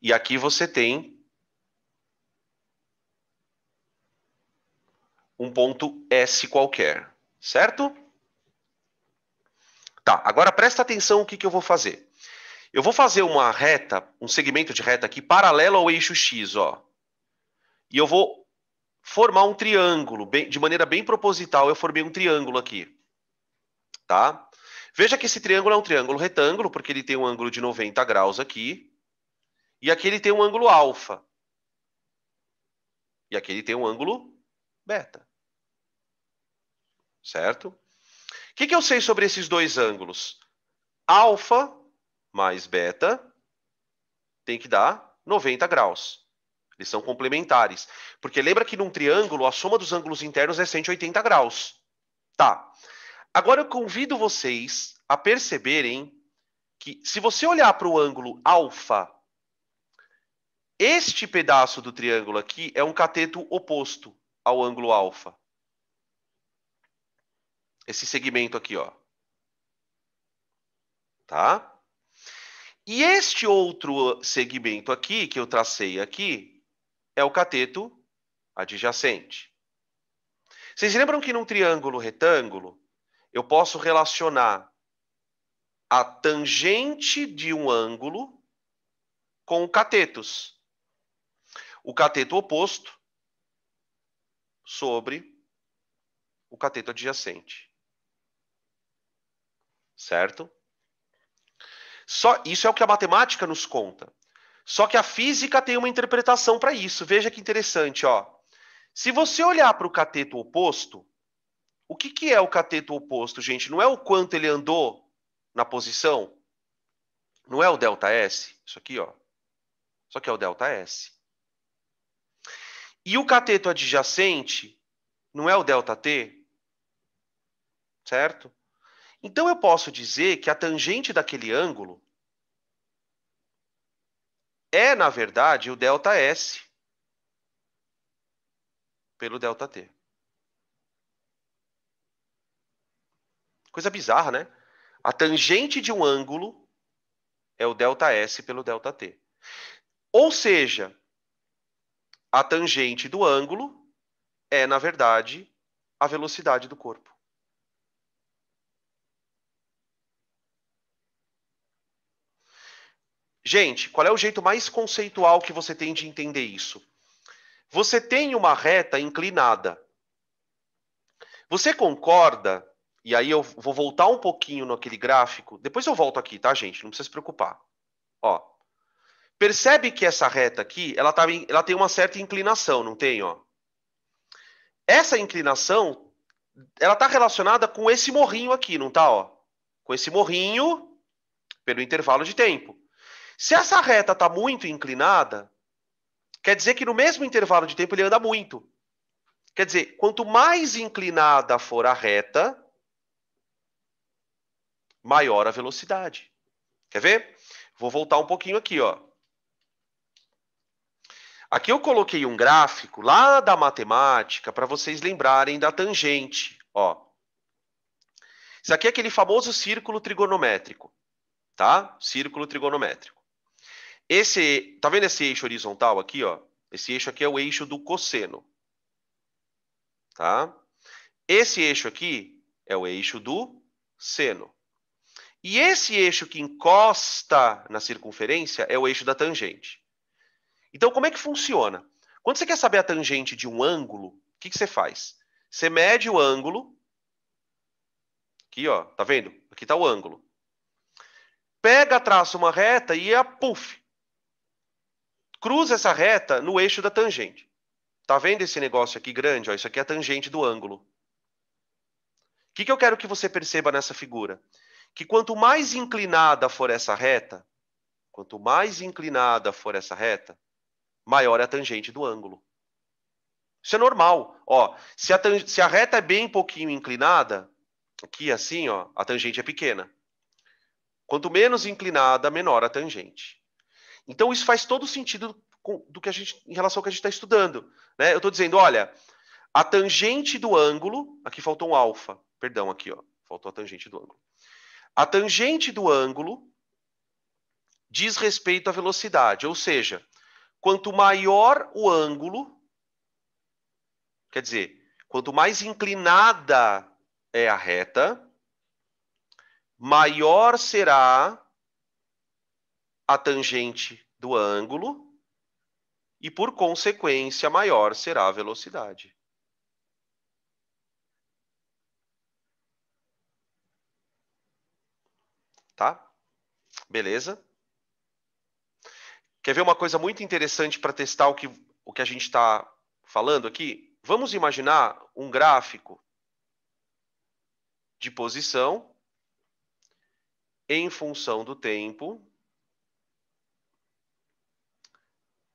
E aqui você tem um ponto S qualquer. Certo? Tá, agora presta atenção no que eu vou fazer. Eu vou fazer uma reta, um segmento de reta aqui paralelo ao eixo X, ó. E eu vou formar um triângulo, de maneira bem proposital, eu formei um triângulo aqui. Tá? Veja que esse triângulo é um triângulo retângulo, porque ele tem um ângulo de 90 graus aqui. E aqui ele tem um ângulo alfa. E aqui ele tem um ângulo beta. Certo? O que eu sei sobre esses dois ângulos? Alfa mais beta tem que dar 90 graus. Eles são complementares. Porque lembra que num triângulo, a soma dos ângulos internos é 180 graus. Tá. Agora eu convido vocês a perceberem que se você olhar para o ângulo alfa, este pedaço do triângulo aqui é um cateto oposto ao ângulo alfa. Esse segmento aqui, ó. Tá? E este outro segmento aqui, que eu tracei aqui, é o cateto adjacente. Vocês lembram que num triângulo retângulo, eu posso relacionar a tangente de um ângulo com o catetos. O cateto oposto sobre o cateto adjacente. Certo? Isso é o que a matemática nos conta. Só que a física tem uma interpretação para isso. Veja que interessante, ó. Se você olhar para o cateto oposto, o que é o cateto oposto, gente? Não é o quanto ele andou na posição? Não é o ΔS? Isso aqui, ó. Isso aqui é o ΔS. E o cateto adjacente não é o ΔT? Certo? Então eu posso dizer que a tangente daquele ângulo é, na verdade, o ΔS pelo ΔT. Coisa bizarra, né? A tangente de um ângulo é o ΔS pelo ΔT. Ou seja, a tangente do ângulo é, na verdade, a velocidade do corpo. Gente, qual é o jeito mais conceitual que você tem de entender isso? Você tem uma reta inclinada. Você concorda? E aí eu vou voltar um pouquinho naquele gráfico. Depois eu volto aqui, tá, gente? Não precisa se preocupar. Ó, percebe que essa reta aqui, ela tem uma certa inclinação, não tem? Ó? Essa inclinação, ela está relacionada com esse morrinho aqui, não tá? Ó? Com esse morrinho pelo intervalo de tempo. Se essa reta está muito inclinada, quer dizer que no mesmo intervalo de tempo ele anda muito. Quer dizer, quanto mais inclinada for a reta, maior a velocidade. Quer ver? Vou voltar um pouquinho aqui, ó. Aqui eu coloquei um gráfico lá da matemática para vocês lembrarem da tangente, ó. Isso aqui é aquele famoso círculo trigonométrico, tá? Círculo trigonométrico. Tá vendo esse eixo horizontal aqui, ó? Esse eixo aqui é o eixo do cosseno, tá? Esse eixo aqui é o eixo do seno. E esse eixo que encosta na circunferência é o eixo da tangente. Então, como é que funciona? Quando você quer saber a tangente de um ângulo, o que você faz? Você mede o ângulo. Aqui, ó, tá vendo? Aqui está o ângulo. Pega, traça uma reta e puf, cruza essa reta no eixo da tangente. Tá vendo esse negócio aqui grande? Ó, isso aqui é a tangente do ângulo. O que eu quero que você perceba nessa figura? Que quanto mais inclinada for essa reta, maior é a tangente do ângulo. Isso é normal. Ó, se a reta é bem pouquinho inclinada, aqui assim, ó, a tangente é pequena. Quanto menos inclinada, menor a tangente. Então isso faz todo sentido em relação ao que a gente está estudando, né? Eu estou dizendo, olha, a tangente do ângulo, aqui faltou um alfa, perdão, aqui, ó, faltou a tangente do ângulo. A tangente do ângulo diz respeito à velocidade, ou seja, quanto maior o ângulo, quer dizer, quanto mais inclinada é a reta, maior será a tangente do ângulo e, por consequência, maior será a velocidade. Tá? Beleza? Quer ver uma coisa muito interessante para testar o que a gente está falando aqui? Vamos imaginar um gráfico de posição em função do tempo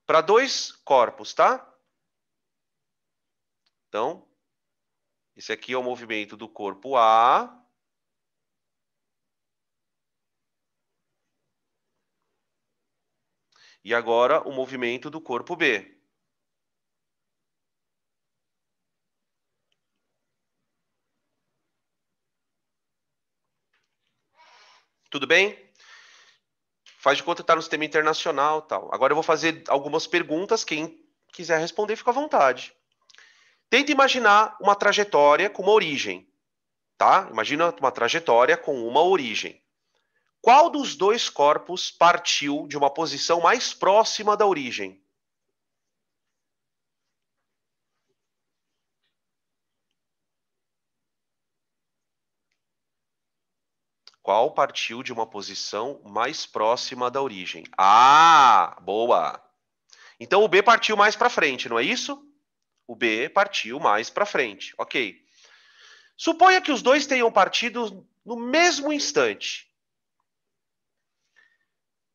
para dois corpos, tá? Então, esse aqui é o movimento do corpo A. E agora o movimento do corpo B. Tudo bem? Faz de conta que está no sistema internacional e tal. Agora eu vou fazer algumas perguntas. Quem quiser responder, fica à vontade. Tenta imaginar uma trajetória com uma origem. tá? Imagina uma trajetória com uma origem. Qual dos dois corpos partiu de uma posição mais próxima da origem? Qual partiu de uma posição mais próxima da origem? Ah, boa! Então o B partiu mais para frente, não é isso? O B partiu mais para frente, ok. Suponha que os dois tenham partido no mesmo instante.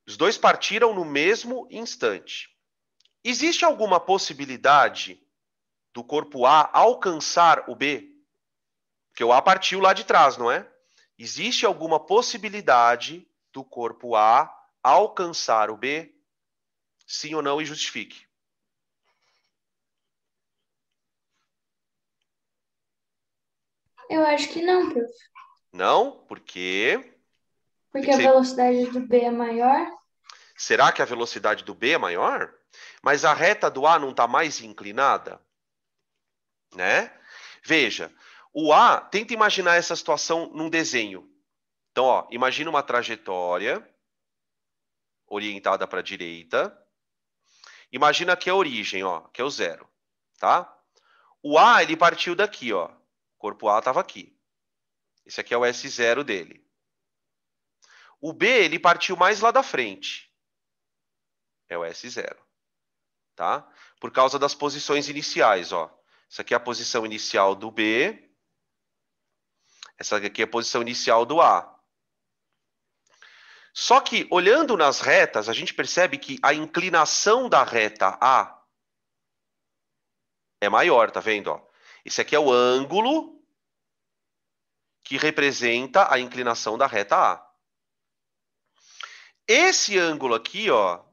Os dois partiram no mesmo instante. Existe alguma possibilidade do corpo A alcançar o B? Porque o A partiu lá de trás, não é? Existe alguma possibilidade do corpo A alcançar o B? Sim ou não, e justifique. Eu acho que não, prof. Não? Por quê? Porque a velocidade do B é maior. Será que a velocidade do B é maior? Mas a reta do A não está mais inclinada? Né? Veja, o A, tenta imaginar essa situação num desenho. Então, ó, imagina uma trajetória orientada para a direita. Imagina que é a origem, ó, que é o zero, tá? O A, ele partiu daqui, ó. O corpo A estava aqui. Esse aqui é o S0 dele. O B, ele partiu mais lá da frente. É o S0, tá? Por causa das posições iniciais, ó. Essa aqui é a posição inicial do B. Essa aqui é a posição inicial do A. Só que, olhando nas retas, a gente percebe que a inclinação da reta A é maior, tá vendo? Ó? Esse aqui é o ângulo que representa a inclinação da reta A. Esse ângulo aqui, ó,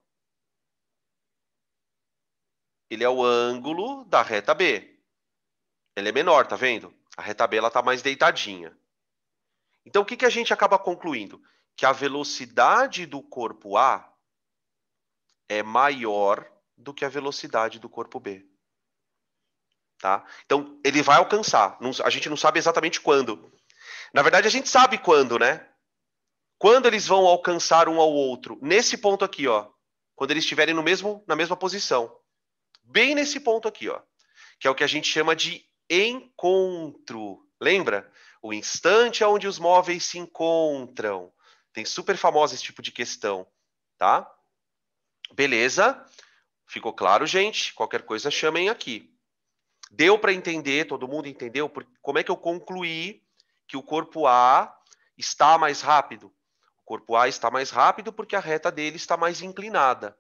ele é o ângulo da reta B. Ele é menor, tá vendo? A reta B ela tá mais deitadinha. Então, o que que a gente acaba concluindo? Que a velocidade do corpo A é maior do que a velocidade do corpo B. Tá? Então, ele vai alcançar. A gente não sabe exatamente quando. Na verdade, a gente sabe quando, né? Quando eles vão alcançar um ao outro? Nesse ponto aqui, ó. Quando eles estiverem na mesma posição. Bem nesse ponto aqui, ó. Que é o que a gente chama de encontro. Lembra? O instante onde os móveis se encontram. Tem super famosa esse tipo de questão, tá? Beleza? Ficou claro, gente? Qualquer coisa chamem aqui. Deu para entender? Todo mundo entendeu? Como é que eu concluí que o corpo A está mais rápido? O corpo A está mais rápido porque a reta dele está mais inclinada.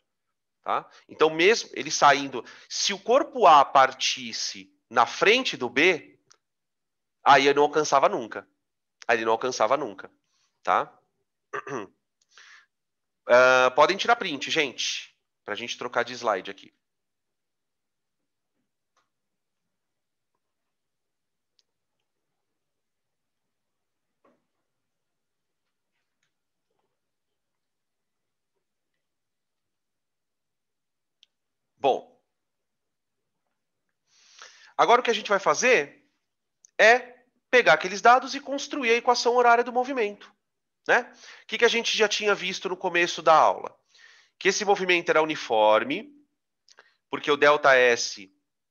Tá? Então, mesmo ele saindo... Se o corpo A partisse na frente do B, aí ele não alcançava nunca. Aí ele não alcançava nunca. Tá? Podem tirar print, gente. Para a gente trocar de slide aqui. Bom, agora o que a gente vai fazer é pegar aqueles dados e construir a equação horária do movimento. Né? O que a gente já tinha visto no começo da aula? Que esse movimento era uniforme, porque o ΔS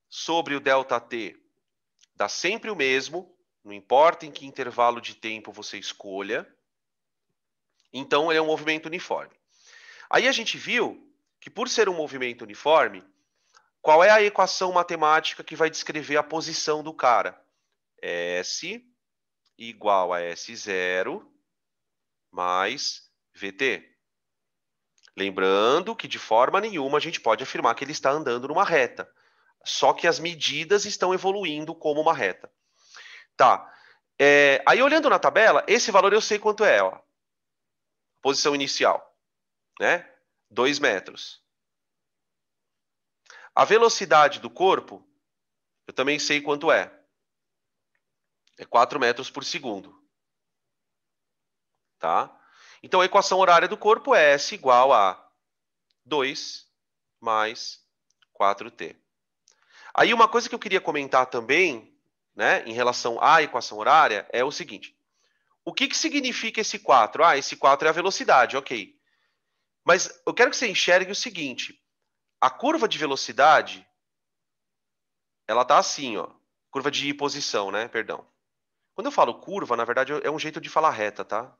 sobre o ΔT dá sempre o mesmo, não importa em que intervalo de tempo você escolha. Então, ele é um movimento uniforme. Aí a gente viu que, por ser um movimento uniforme, qual é a equação matemática que vai descrever a posição do cara? S igual a S0 mais VT. Lembrando que, de forma nenhuma, a gente pode afirmar que ele está andando numa reta. Só que as medidas estão evoluindo como uma reta. Tá. Aí, olhando na tabela, esse valor eu sei quanto é. Ó. Posição inicial. Né? 2 metros. A velocidade do corpo, eu também sei quanto é. É 4 metros por segundo. Tá? Então, a equação horária do corpo é S igual a 2 mais 4t. Aí, uma coisa que eu queria comentar também, né, em relação à equação horária, é o seguinte. O que significa esse 4? Ah, esse 4 é a velocidade, ok. Mas eu quero que você enxergue o seguinte. A curva de velocidade, ela está assim, ó. Curva de posição, né? Perdão. Quando eu falo curva, na verdade, é um jeito de falar reta, tá?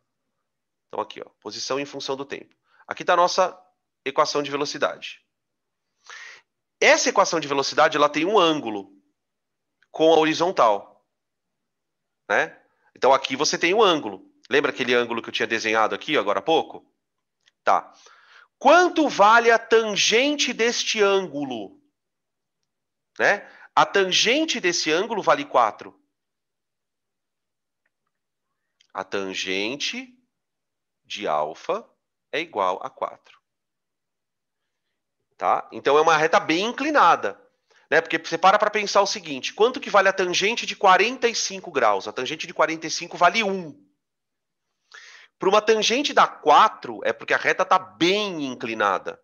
Então, aqui, ó. Posição em função do tempo. Aqui está a nossa equação de velocidade. Essa equação de velocidade, ela tem um ângulo com a horizontal, né? Então, aqui você tem um ângulo. Lembra aquele ângulo que eu tinha desenhado aqui, agora há pouco? Tá. Quanto vale a tangente deste ângulo? Né? A tangente desse ângulo vale 4. A tangente de alfa é igual a 4. Tá? Então, é uma reta bem inclinada. Né? Porque você para pensar o seguinte, quanto que vale a tangente de 45 graus? A tangente de 45 vale 1. Para uma tangente da 4, é porque a reta está bem inclinada.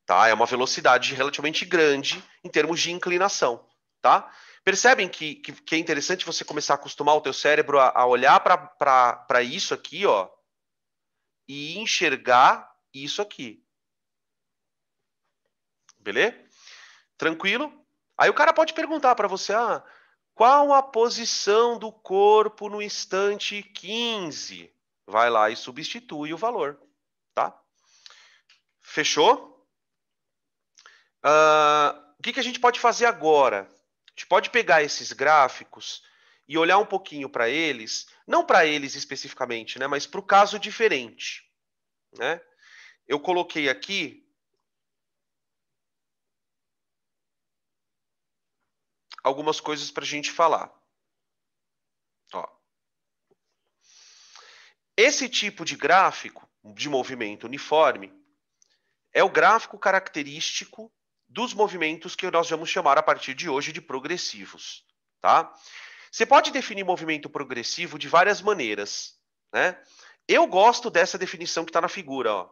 Tá? É uma velocidade relativamente grande em termos de inclinação. Tá? Percebem que é interessante você começar a acostumar o teu cérebro a olhar para isso aqui, ó, e enxergar isso aqui. Beleza? Tranquilo? Aí o cara pode perguntar para você, qual a posição do corpo no instante 15? Vai lá e substitui o valor, tá? Fechou? O que a gente pode fazer agora? A gente pode pegar esses gráficos e olhar um pouquinho para eles, não para eles especificamente, né, mas para o caso diferente. Né? Eu coloquei aqui algumas coisas para a gente falar. Ó. Esse tipo de gráfico de movimento uniforme é o gráfico característico dos movimentos que nós vamos chamar a partir de hoje de progressivos. Tá? Você pode definir movimento progressivo de várias maneiras. Né? Eu gosto dessa definição que está na figura. Ó.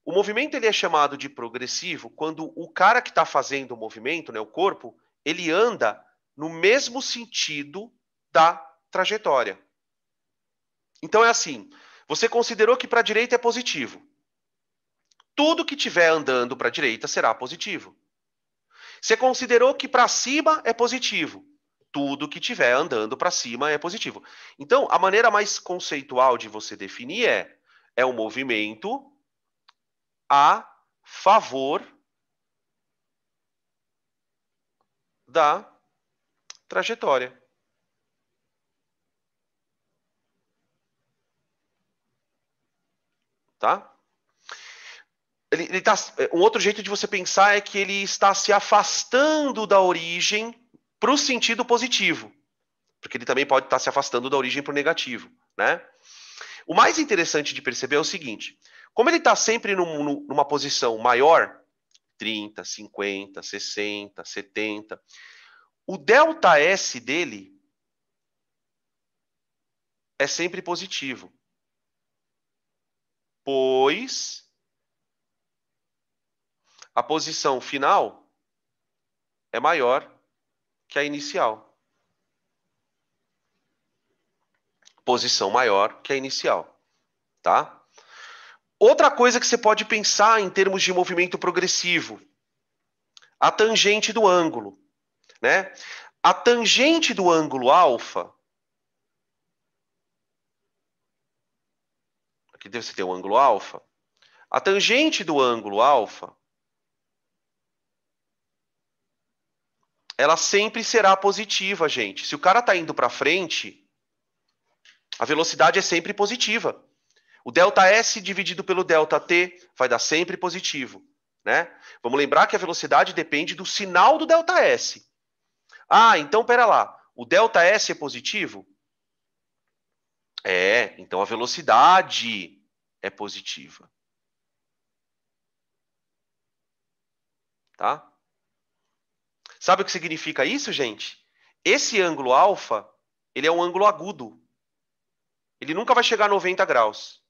O movimento ele é chamado de progressivo quando o cara que está fazendo o movimento, né, o corpo, ele anda no mesmo sentido da trajetória. Então é assim, você considerou que para a direita é positivo. Tudo que estiver andando para a direita será positivo. Você considerou que para cima é positivo. Tudo que estiver andando para cima é positivo. Então, a maneira mais conceitual de você definir é um movimento a favor da trajetória. Tá? Um outro jeito de você pensar é que ele está se afastando da origem para o sentido positivo. Porque ele também pode estar se afastando da origem para o negativo. Né? O mais interessante de perceber é o seguinte. Como ele está sempre numa posição maior, 30, 50, 60, 70, o ΔS dele é sempre positivo. Pois a posição final é maior que a inicial. Posição maior que a inicial. Tá? Outra coisa que você pode pensar em termos de movimento progressivo, a tangente do ângulo. Né? A tangente do ângulo alfa, aqui você tem o ângulo alfa, a tangente do ângulo alfa, ela sempre será positiva, gente. Se o cara está indo para frente, a velocidade é sempre positiva. O ΔS dividido pelo ΔT vai dar sempre positivo. Né? Vamos lembrar que a velocidade depende do sinal do ΔS. Então, pera lá. O ΔS é positivo? Então a velocidade é positiva. Tá? Sabe o que significa isso, gente? Esse ângulo alfa, ele é um ângulo agudo. Ele nunca vai chegar a 90 graus.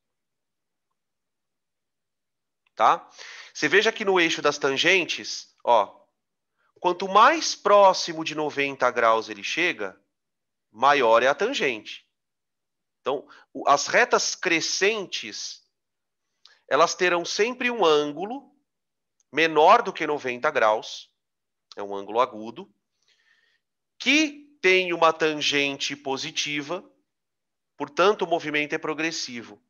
Tá? Você veja que no eixo das tangentes, ó, quanto mais próximo de 90 graus ele chega, maior é a tangente. Então, as retas crescentes, elas terão sempre um ângulo menor do que 90 graus, é um ângulo agudo, que tem uma tangente positiva, portanto, o movimento é progressivo,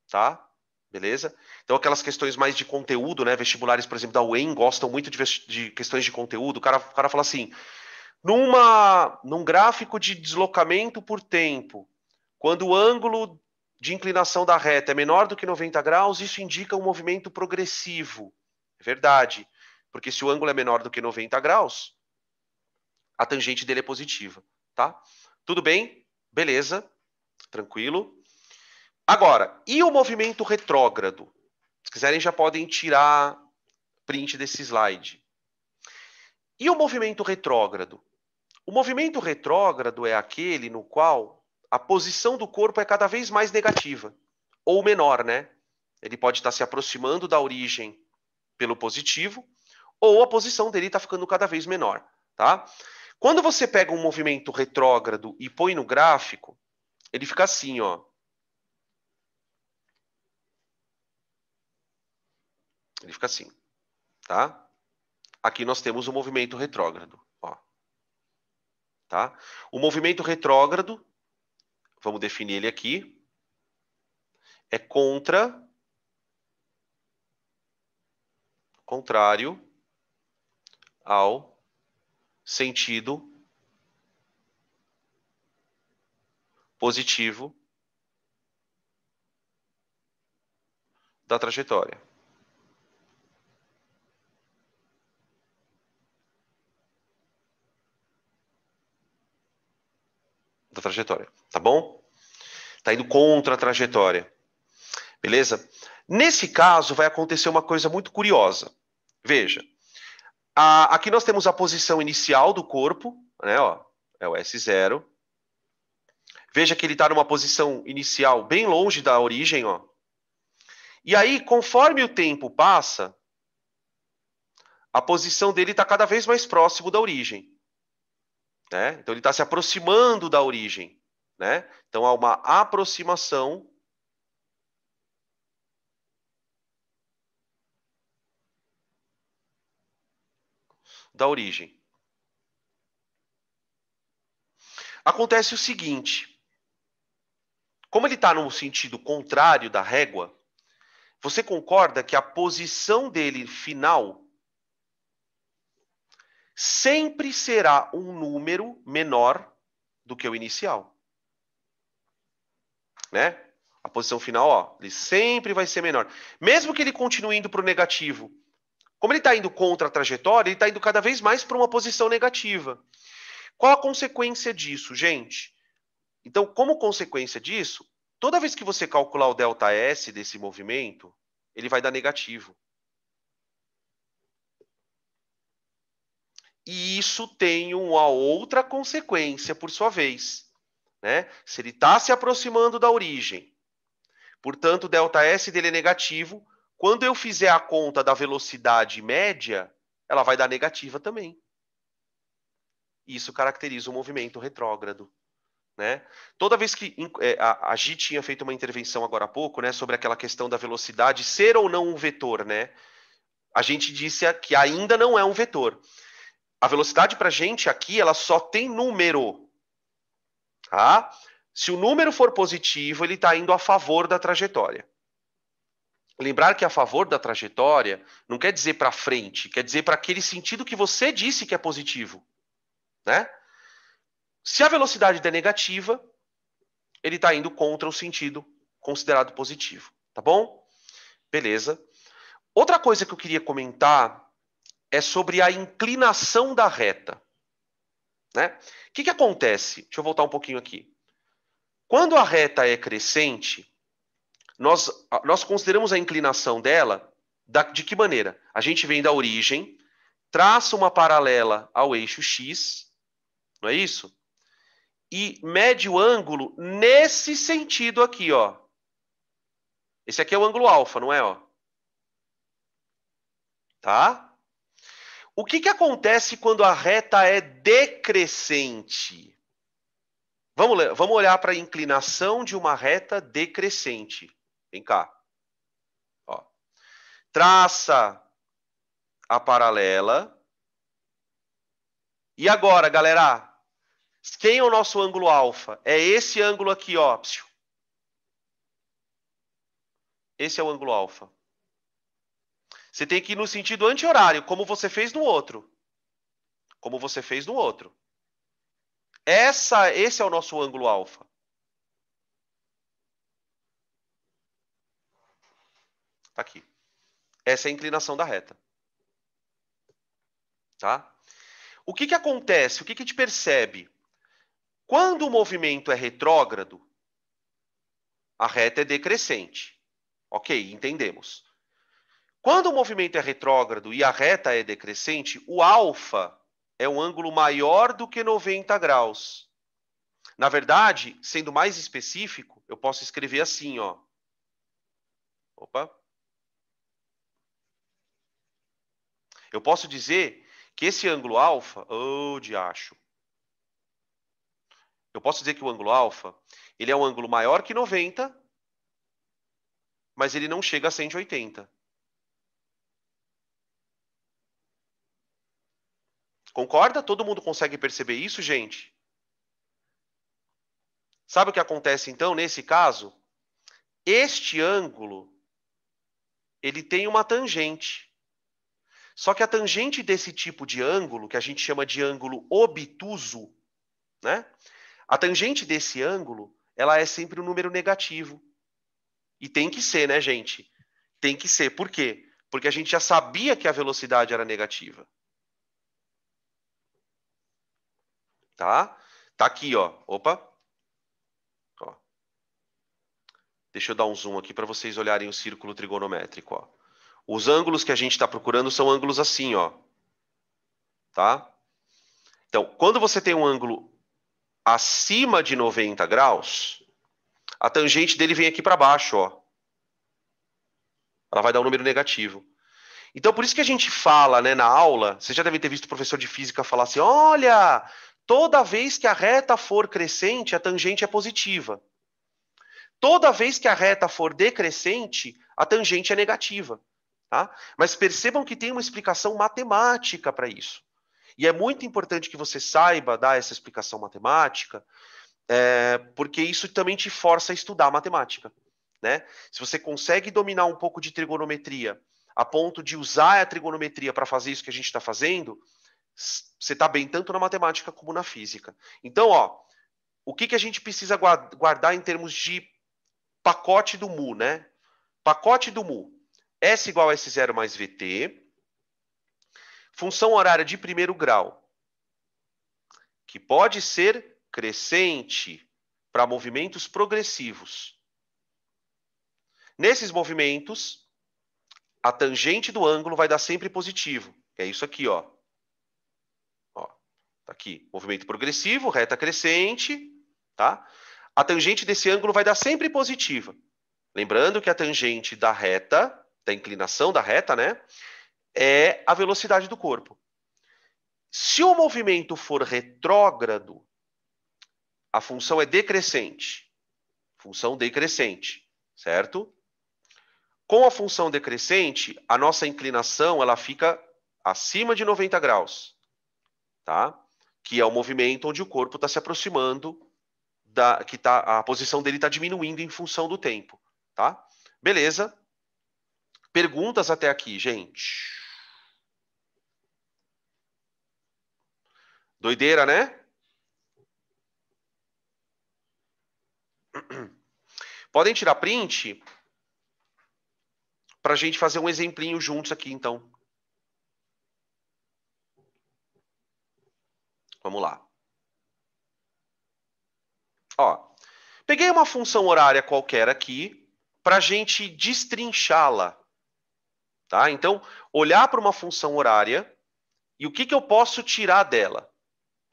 tá? Beleza? Então, aquelas questões mais de conteúdo, né? Vestibulares, por exemplo, da UEM, gostam muito de questões de conteúdo. O cara fala assim, num gráfico de deslocamento por tempo, quando o ângulo de inclinação da reta é menor do que 90 graus, isso indica um movimento progressivo. É verdade, porque se o ângulo é menor do que 90 graus, a tangente dele é positiva, tá? Tudo bem? Beleza, tranquilo. Agora, e o movimento retrógrado? Se quiserem, já podem tirar print desse slide. E o movimento retrógrado? O movimento retrógrado é aquele no qual a posição do corpo é cada vez mais negativa, ou menor, né? Ele pode estar se aproximando da origem pelo positivo, ou a posição dele está ficando cada vez menor, tá? Quando você pega um movimento retrógrado e põe no gráfico, ele fica assim, ó. Ele fica assim, tá? Aqui nós temos o movimento retrógrado, ó. Tá? O movimento retrógrado, vamos definir ele aqui, é contrário ao sentido positivo da trajetória. Tá bom? Tá indo contra a trajetória. Beleza? Nesse caso, vai acontecer uma coisa muito curiosa. Veja, aqui nós temos a posição inicial do corpo, né? Ó, é o S0. Veja que ele está numa posição inicial bem longe da origem, ó. E aí, conforme o tempo passa, a posição dele está cada vez mais próximo da origem, né? Então, ele está se aproximando da origem, né? Então, há uma aproximação da origem. Acontece o seguinte, como ele está no sentido contrário da régua, você concorda que a posição dele final sempre será um número menor do que o inicial, né? A posição final, ó, ele sempre vai ser menor. Mesmo que ele continue indo para o negativo, como ele está indo contra a trajetória, ele está indo cada vez mais para uma posição negativa. Qual a consequência disso, gente? Então, como consequência disso, toda vez que você calcular o ΔS desse movimento, ele vai dar negativo. E isso tem uma outra consequência, por sua vez, né? Se ele está se aproximando da origem, portanto, o ΔS dele é negativo, quando eu fizer a conta da velocidade média, ela vai dar negativa também. Isso caracteriza o movimento retrógrado, né? Toda vez que a Gi tinha feito uma intervenção agora há pouco, né, sobre aquela questão da velocidade ser ou não um vetor, né? A gente disse que ainda não é um vetor. A velocidade para a gente aqui, ela só tem número, tá? Se o número for positivo, ele está indo a favor da trajetória. Lembrar que a favor da trajetória não quer dizer para frente, quer dizer para aquele sentido que você disse que é positivo, né? Se a velocidade der negativa, ele está indo contra o sentido considerado positivo, tá bom? Beleza. Outra coisa que eu queria comentar é sobre a inclinação da reta, né? O que acontece? Deixa eu voltar um pouquinho aqui. Quando a reta é crescente, nós consideramos a inclinação dela de que maneira? A gente vem da origem, traça uma paralela ao eixo X, não é isso? E mede o ângulo nesse sentido aqui, ó. Esse aqui é o ângulo alfa, não é, ó? Tá? O que acontece quando a reta é decrescente? Vamos olhar para a inclinação de uma reta decrescente. Vem cá. Ó. Traça a paralela. E agora, galera, quem é o nosso ângulo alfa? É esse ângulo aqui, ó. Esse é o ângulo alfa. Você tem que ir no sentido anti-horário, como você fez no outro. Como você fez no outro. Esse é o nosso ângulo alfa. Tá aqui. Essa é a inclinação da reta. Tá? O que acontece? O que a gente percebe? Quando o movimento é retrógrado, a reta é decrescente. Ok, entendemos. Quando o movimento é retrógrado e a reta é decrescente, o alfa é um ângulo maior do que 90 graus. Na verdade, sendo mais específico, eu posso escrever assim, ó. Opa. Eu posso dizer que esse ângulo alfa, diacho. Eu posso dizer que o ângulo alfa, ele é um ângulo maior que 90, mas ele não chega a 180. Concorda? Todo mundo consegue perceber isso, gente? Sabe o que acontece, então, nesse caso? Este ângulo, ele tem uma tangente. Só que a tangente desse tipo de ângulo, que a gente chama de ângulo obtuso, né? A tangente desse ângulo, ela é sempre um número negativo. E tem que ser, né, gente? Tem que ser. Por quê? Porque a gente já sabia que a velocidade era negativa. Tá? Tá aqui, ó. Opa. Ó. Deixa eu dar um zoom aqui para vocês olharem o círculo trigonométrico, ó. Os ângulos que a gente está procurando são ângulos assim, ó. Tá? Então, quando você tem um ângulo acima de 90 graus, a tangente dele vem aqui para baixo, ó. Ela vai dar um número negativo. Então, por isso que a gente fala, né, na aula, você já deve ter visto o professor de física falar assim, olha, toda vez que a reta for crescente, a tangente é positiva. Toda vez que a reta for decrescente, a tangente é negativa. Tá? Mas percebam que tem uma explicação matemática para isso. E é muito importante que você saiba dar essa explicação matemática, porque isso também te força a estudar matemática. Né? Se você consegue dominar um pouco de trigonometria, a ponto de usar a trigonometria para fazer isso que a gente está fazendo, você está bem tanto na matemática como na física. Então, ó, o que a gente precisa guardar em termos de pacote do mu, né? Pacote do mu. S igual a S0 mais VT. Função horária de primeiro grau, que pode ser crescente para movimentos progressivos. Nesses movimentos, a tangente do ângulo vai dar sempre positivo. É isso aqui, ó. Ó, tá aqui, movimento progressivo, reta crescente, tá? A tangente desse ângulo vai dar sempre positiva. Lembrando que a tangente da reta, da inclinação da reta, né, é a velocidade do corpo. Se o movimento for retrógrado, a função é decrescente. Função decrescente, certo? Com a função decrescente, a nossa inclinação ela fica acima de 90 graus, tá? Que é o movimento onde o corpo está se aproximando, a posição dele está diminuindo em função do tempo, tá? Beleza? Perguntas até aqui, gente? Doideira, né? Podem tirar print para a gente fazer um exemplinho juntos aqui, então. Vamos lá. Ó, peguei uma função horária qualquer aqui para a gente destrinchá-la. Tá? Então, olhar para uma função horária e o que eu posso tirar dela.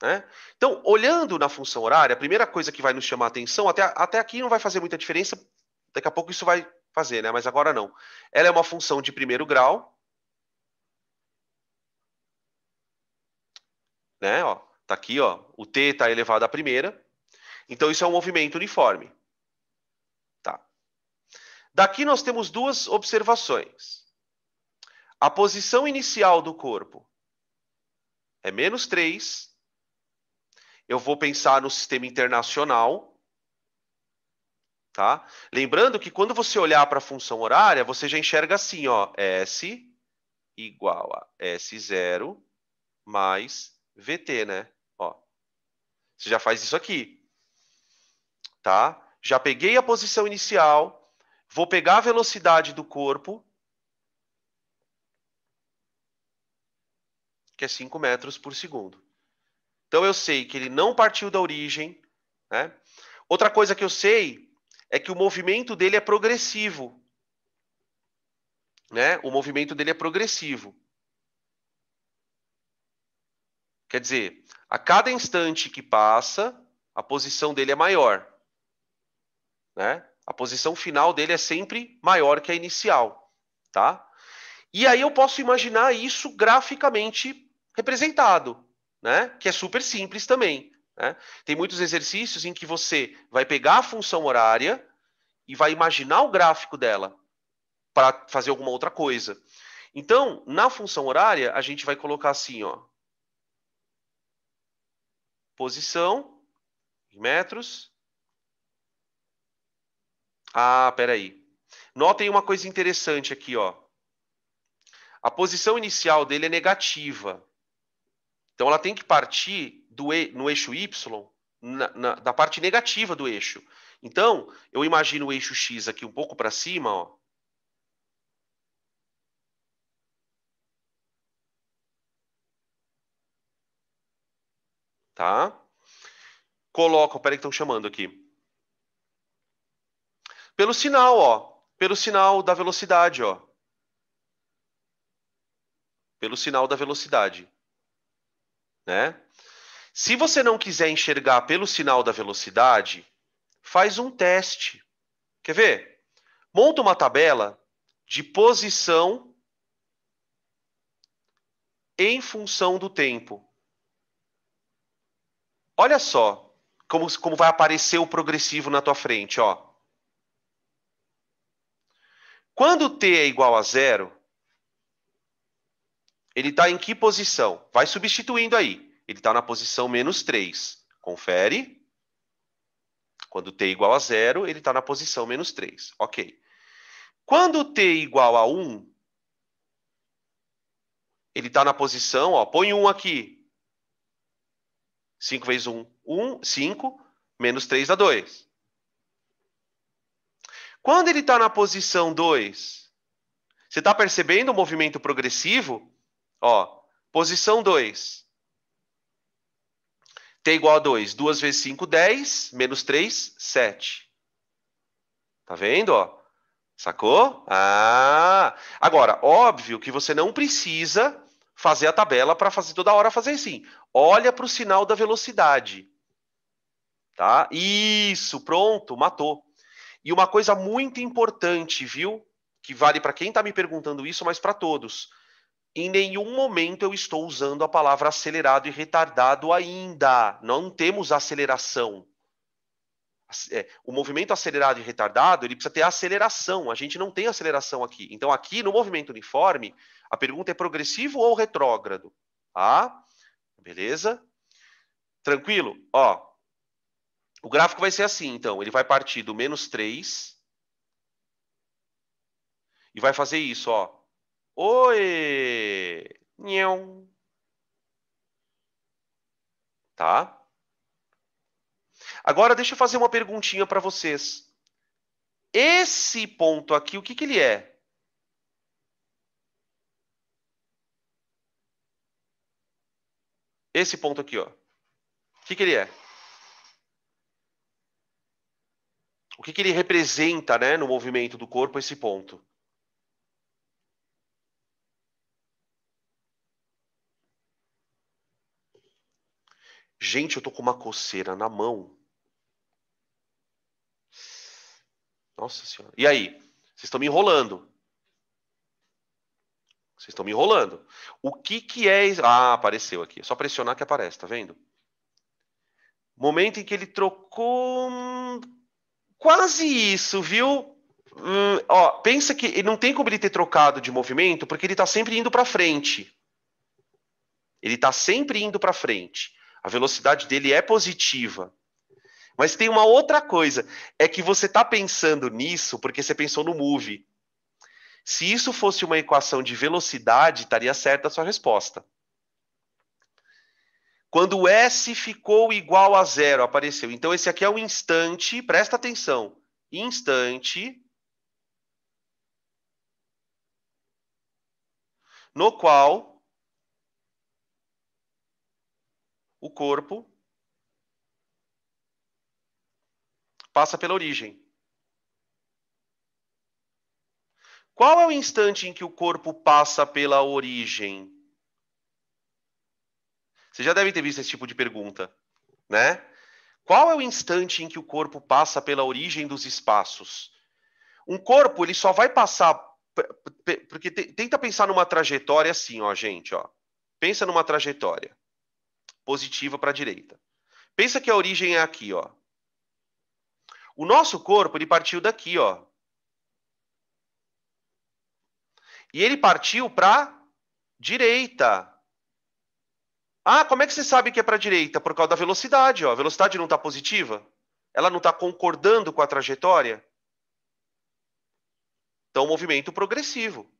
Né? Então, olhando na função horária, a primeira coisa que vai nos chamar a atenção, até aqui não vai fazer muita diferença, daqui a pouco isso vai fazer, né? Mas agora não. Ela é uma função de primeiro grau. Né? Ó, tá aqui, ó, o t está elevado à primeira. Então, isso é um movimento uniforme. Tá. Daqui nós temos duas observações. A posição inicial do corpo é -3. Eu vou pensar no sistema internacional. Tá? Lembrando que quando você olhar para a função horária, você já enxerga assim, ó, S igual a S0 mais VT, né? Ó, você já faz isso aqui. Tá? Já peguei a posição inicial, vou pegar a velocidade do corpo, que é 5 metros por segundo. Então eu sei que ele não partiu da origem, né? Outra coisa que eu sei é que o movimento dele é progressivo. Né? O movimento dele é progressivo. Quer dizer, a cada instante que passa, a posição dele é maior. Né? A posição final dele é sempre maior que a inicial. Tá? E aí eu posso imaginar isso graficamente representado, né? Que é super simples também. Né? Tem muitos exercícios em que você vai pegar a função horária e vai imaginar o gráfico dela para fazer alguma outra coisa. Então, na função horária, a gente vai colocar assim, ó. Posição em metros. Ah, peraí. Notem uma coisa interessante aqui, ó. A posição inicial dele é negativa. Então, ela tem que partir no eixo Y, da parte negativa do eixo. Então, eu imagino o eixo X aqui um pouco para cima, ó. Tá? Coloco, peraí que estão chamando aqui. Pelo sinal, ó. Pelo sinal da velocidade, ó. Pelo sinal da velocidade. Né? Se você não quiser enxergar pelo sinal da velocidade, faz um teste. Quer ver? Monta uma tabela de posição em função do tempo. Olha só como vai aparecer o progressivo na tua frente, ó. Quando t é igual a 0, ele está em que posição? Vai substituindo aí. Ele está na posição -3. Confere. Quando t é igual a 0, ele está na posição -3. Ok. Quando t é igual a 1, ele está na posição, ó, põe 1 aqui. 5 vezes 1, 5, -3 dá 2. Quando ele está na posição 2, você está percebendo o movimento progressivo? Ó, posição 2. T igual a 2. 2 vezes 5, 10. -3, 7. Tá vendo, ó? Sacou? Ah! Agora, óbvio que você não precisa fazer a tabela para fazer toda hora fazer assim. Olha para o sinal da velocidade. Tá? Isso, pronto, matou. E uma coisa muito importante, viu? Que vale para quem está me perguntando isso, mas para todos. Em nenhum momento eu estou usando a palavra acelerado e retardado ainda. Não temos aceleração. O movimento acelerado e retardado, ele precisa ter aceleração. A gente não tem aceleração aqui. Então, aqui no movimento uniforme, a pergunta é progressivo ou retrógrado? Tá? Beleza? Tranquilo? Ó, o gráfico vai ser assim, então. Ele vai partir do -3 e vai fazer isso, ó. Oi! Nhão. Tá? Agora, deixa eu fazer uma perguntinha para vocês. Esse ponto aqui, o que ele é? Esse ponto aqui, ó. O que ele é? O que ele representa, né, no movimento do corpo, esse ponto? Gente, eu tô com uma coceira na mão. Nossa Senhora. E aí? Vocês estão me enrolando. Vocês estão me enrolando. O que é... Ah, apareceu aqui. É só pressionar que aparece, tá vendo? Momento em que ele trocou... quase isso, viu? Ó, pensa que não tem como ele ter trocado de movimento, porque ele está sempre indo para frente. Ele está sempre indo para frente. A velocidade dele é positiva. Mas tem uma outra coisa. É que você está pensando nisso porque você pensou no move. Se isso fosse uma equação de velocidade, estaria certa a sua resposta. Quando o S ficou igual a zero, apareceu. Então, esse aqui é o instante, presta atenção. Instante no qual o corpo passa pela origem. Qual é o instante em que o corpo passa pela origem? Você já deve ter visto esse tipo de pergunta, né? Qual é o instante em que o corpo passa pela origem dos espaços? Um corpo, ele só vai passar... Porque tenta pensar numa trajetória assim, ó, gente, ó. Pensa numa trajetória positiva para a direita. Pensa que a origem é aqui, ó. O nosso corpo, ele partiu daqui, ó. E ele partiu para direita. Ah, como é que você sabe que é para direita? Por causa da velocidade, ó. A velocidade não está positiva? Ela não está concordando com a trajetória? Então, movimento progressivo.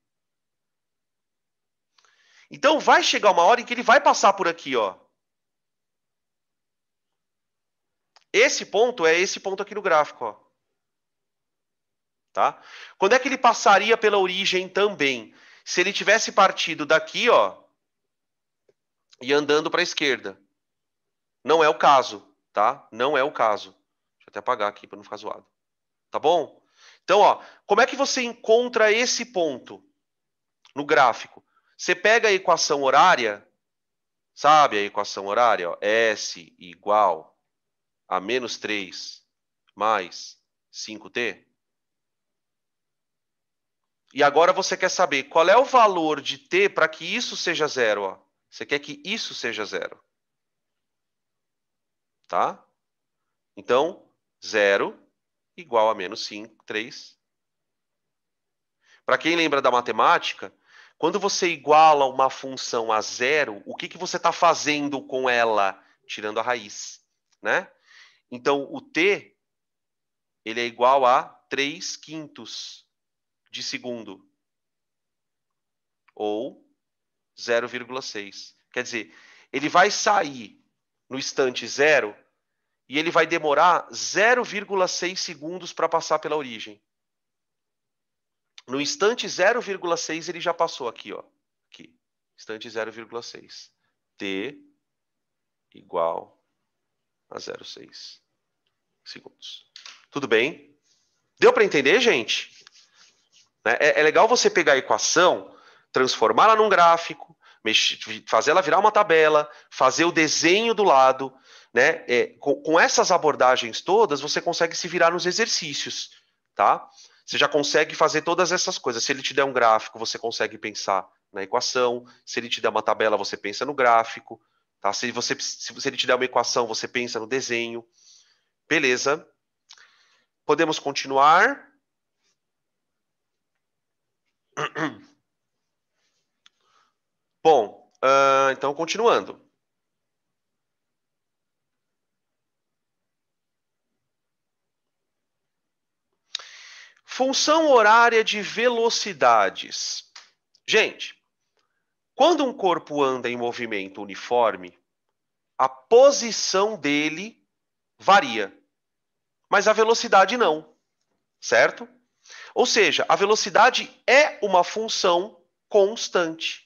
Então, vai chegar uma hora em que ele vai passar por aqui, ó. Esse ponto é esse ponto aqui no gráfico, ó. Tá? Quando é que ele passaria pela origem também? Se ele tivesse partido daqui, ó, e andando para a esquerda. Não é o caso, tá? Não é o caso. Deixa eu até apagar aqui para não ficar zoado. Tá bom? Então, ó, como é que você encontra esse ponto no gráfico? Você pega a equação horária, sabe a equação horária? Ó, S igual a menos 3 mais 5t. E agora você quer saber qual é o valor de t para que isso seja zero. Ó. Você quer que isso seja zero. Tá? Então, 0 igual a menos 5, 3. Para quem lembra da matemática, quando você iguala uma função a zero, o que você está fazendo com ela? Tirando a raiz. Né? Então, o t ele é igual a 3/5 de segundo. Ou 0,6. Quer dizer, ele vai sair no instante zero e ele vai demorar 0,6 segundos para passar pela origem. No instante 0,6 ele já passou aqui, ó. Aqui. Instante 0,6. T igual a 0,6 segundos. Tudo bem? Deu para entender, gente? É legal você pegar a equação, transformá-la num gráfico, fazer ela virar uma tabela, fazer o desenho do lado, né? Com essas abordagens todas, você consegue se virar nos exercícios, tá? Você já consegue fazer todas essas coisas. Se ele te der um gráfico, você consegue pensar na equação. Se ele te der uma tabela, você pensa no gráfico. Tá? Se ele te der uma equação, você pensa no desenho. Beleza. Podemos continuar. Bom, então continuando. Função horária de velocidades. Gente, quando um corpo anda em movimento uniforme, a posição dele varia, mas a velocidade não, certo? Ou seja, a velocidade é uma função constante.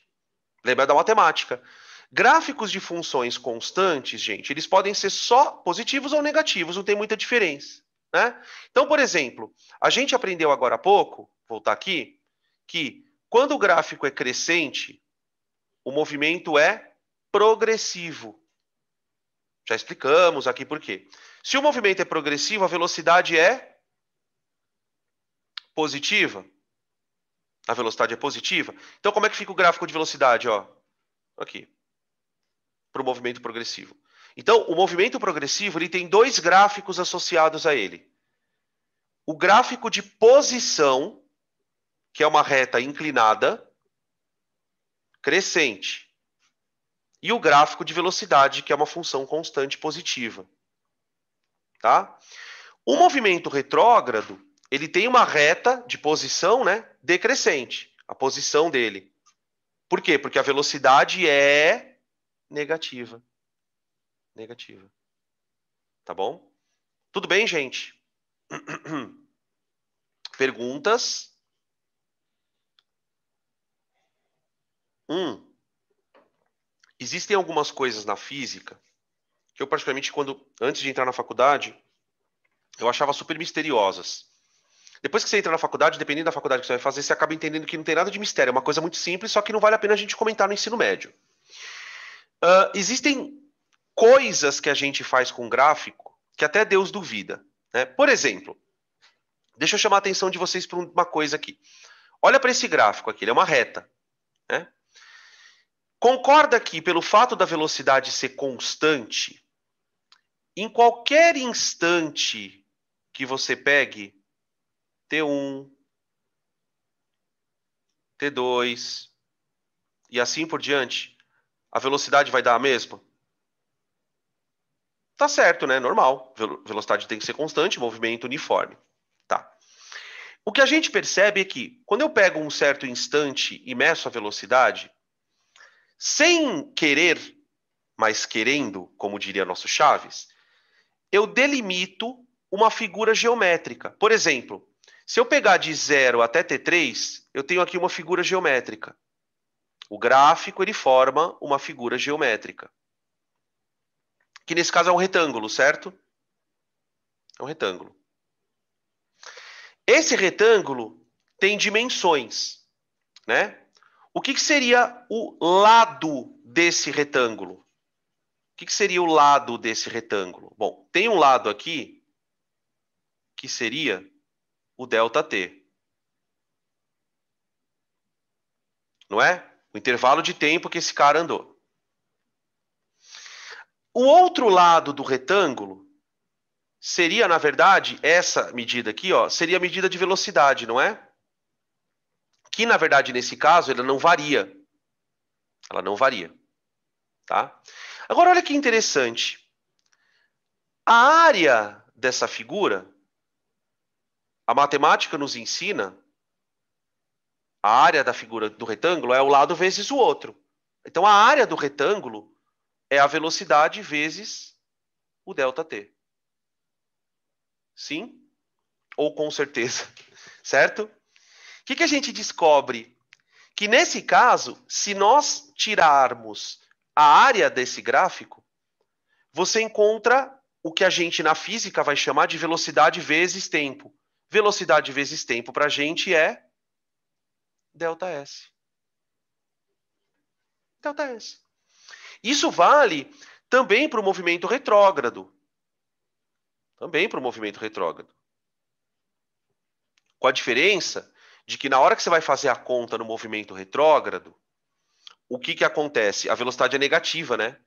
Lembra da matemática? Gráficos de funções constantes, gente, eles podem ser só positivos ou negativos, não tem muita diferença. Né? Então, por exemplo, a gente aprendeu agora há pouco, vou voltar aqui, que quando o gráfico é crescente, o movimento é progressivo. Já explicamos aqui por quê. Se o movimento é progressivo, a velocidade é positiva. A velocidade é positiva. Então, como é que fica o gráfico de velocidade? Ó, aqui. Para o movimento progressivo. Então, o movimento progressivo ele tem dois gráficos associados a ele. O gráfico de posição, que é uma reta inclinada, crescente. E o gráfico de velocidade, que é uma função constante positiva. Tá? O movimento retrógrado, ele tem uma reta de posição, né, decrescente, a posição dele. Por quê? Porque a velocidade é negativa. Negativa. Tá bom? Tudo bem, gente? Perguntas? Existem algumas coisas na física que eu, particularmente, antes de entrar na faculdade, eu achava super misteriosas. Depois que você entra na faculdade, dependendo da faculdade que você vai fazer, você acaba entendendo que não tem nada de mistério. É uma coisa muito simples, só que não vale a pena a gente comentar no ensino médio. Existem coisas que a gente faz com gráfico que até Deus duvida. Né? Por exemplo, deixa eu chamar a atenção de vocês para uma coisa aqui. Olha para esse gráfico aqui, ele é uma reta. Né? Concorda que, pelo fato da velocidade ser constante, em qualquer instante que você pegue, T1, T2 e assim por diante, a velocidade vai dar a mesma? Tá certo, né? Normal. Velocidade tem que ser constante, movimento uniforme. Tá. O que a gente percebe é que, quando eu pego um certo instante e meço a velocidade, sem querer, mas querendo, como diria nosso Chaves, eu delimito uma figura geométrica. Por exemplo, se eu pegar de 0 até T3, eu tenho aqui uma figura geométrica. O gráfico, ele forma uma figura geométrica. Que nesse caso é um retângulo, certo? É um retângulo. Esse retângulo tem dimensões, né? O que seria o lado desse retângulo? O que seria o lado desse retângulo? Bom, tem um lado aqui que seria o ΔT. Não é? O intervalo de tempo que esse cara andou. O outro lado do retângulo seria, na verdade, essa medida aqui, ó, seria a medida de velocidade, não é? Que, na verdade, nesse caso, ela não varia. Ela não varia. Tá? Agora, olha que interessante. A área dessa figura, a matemática nos ensina, a área da figura do retângulo é o lado vezes o outro. Então, a área do retângulo é a velocidade vezes o ΔT. Sim? Ou com certeza. Certo? O que a gente descobre? Que nesse caso, se nós tirarmos a área desse gráfico, você encontra o que a gente na física vai chamar de velocidade vezes tempo. Velocidade vezes tempo para a gente é ΔS. ΔS. Isso vale também para o movimento retrógrado. Também para o movimento retrógrado. Com a diferença de que na hora que você vai fazer a conta no movimento retrógrado, o que acontece? A velocidade é negativa, né?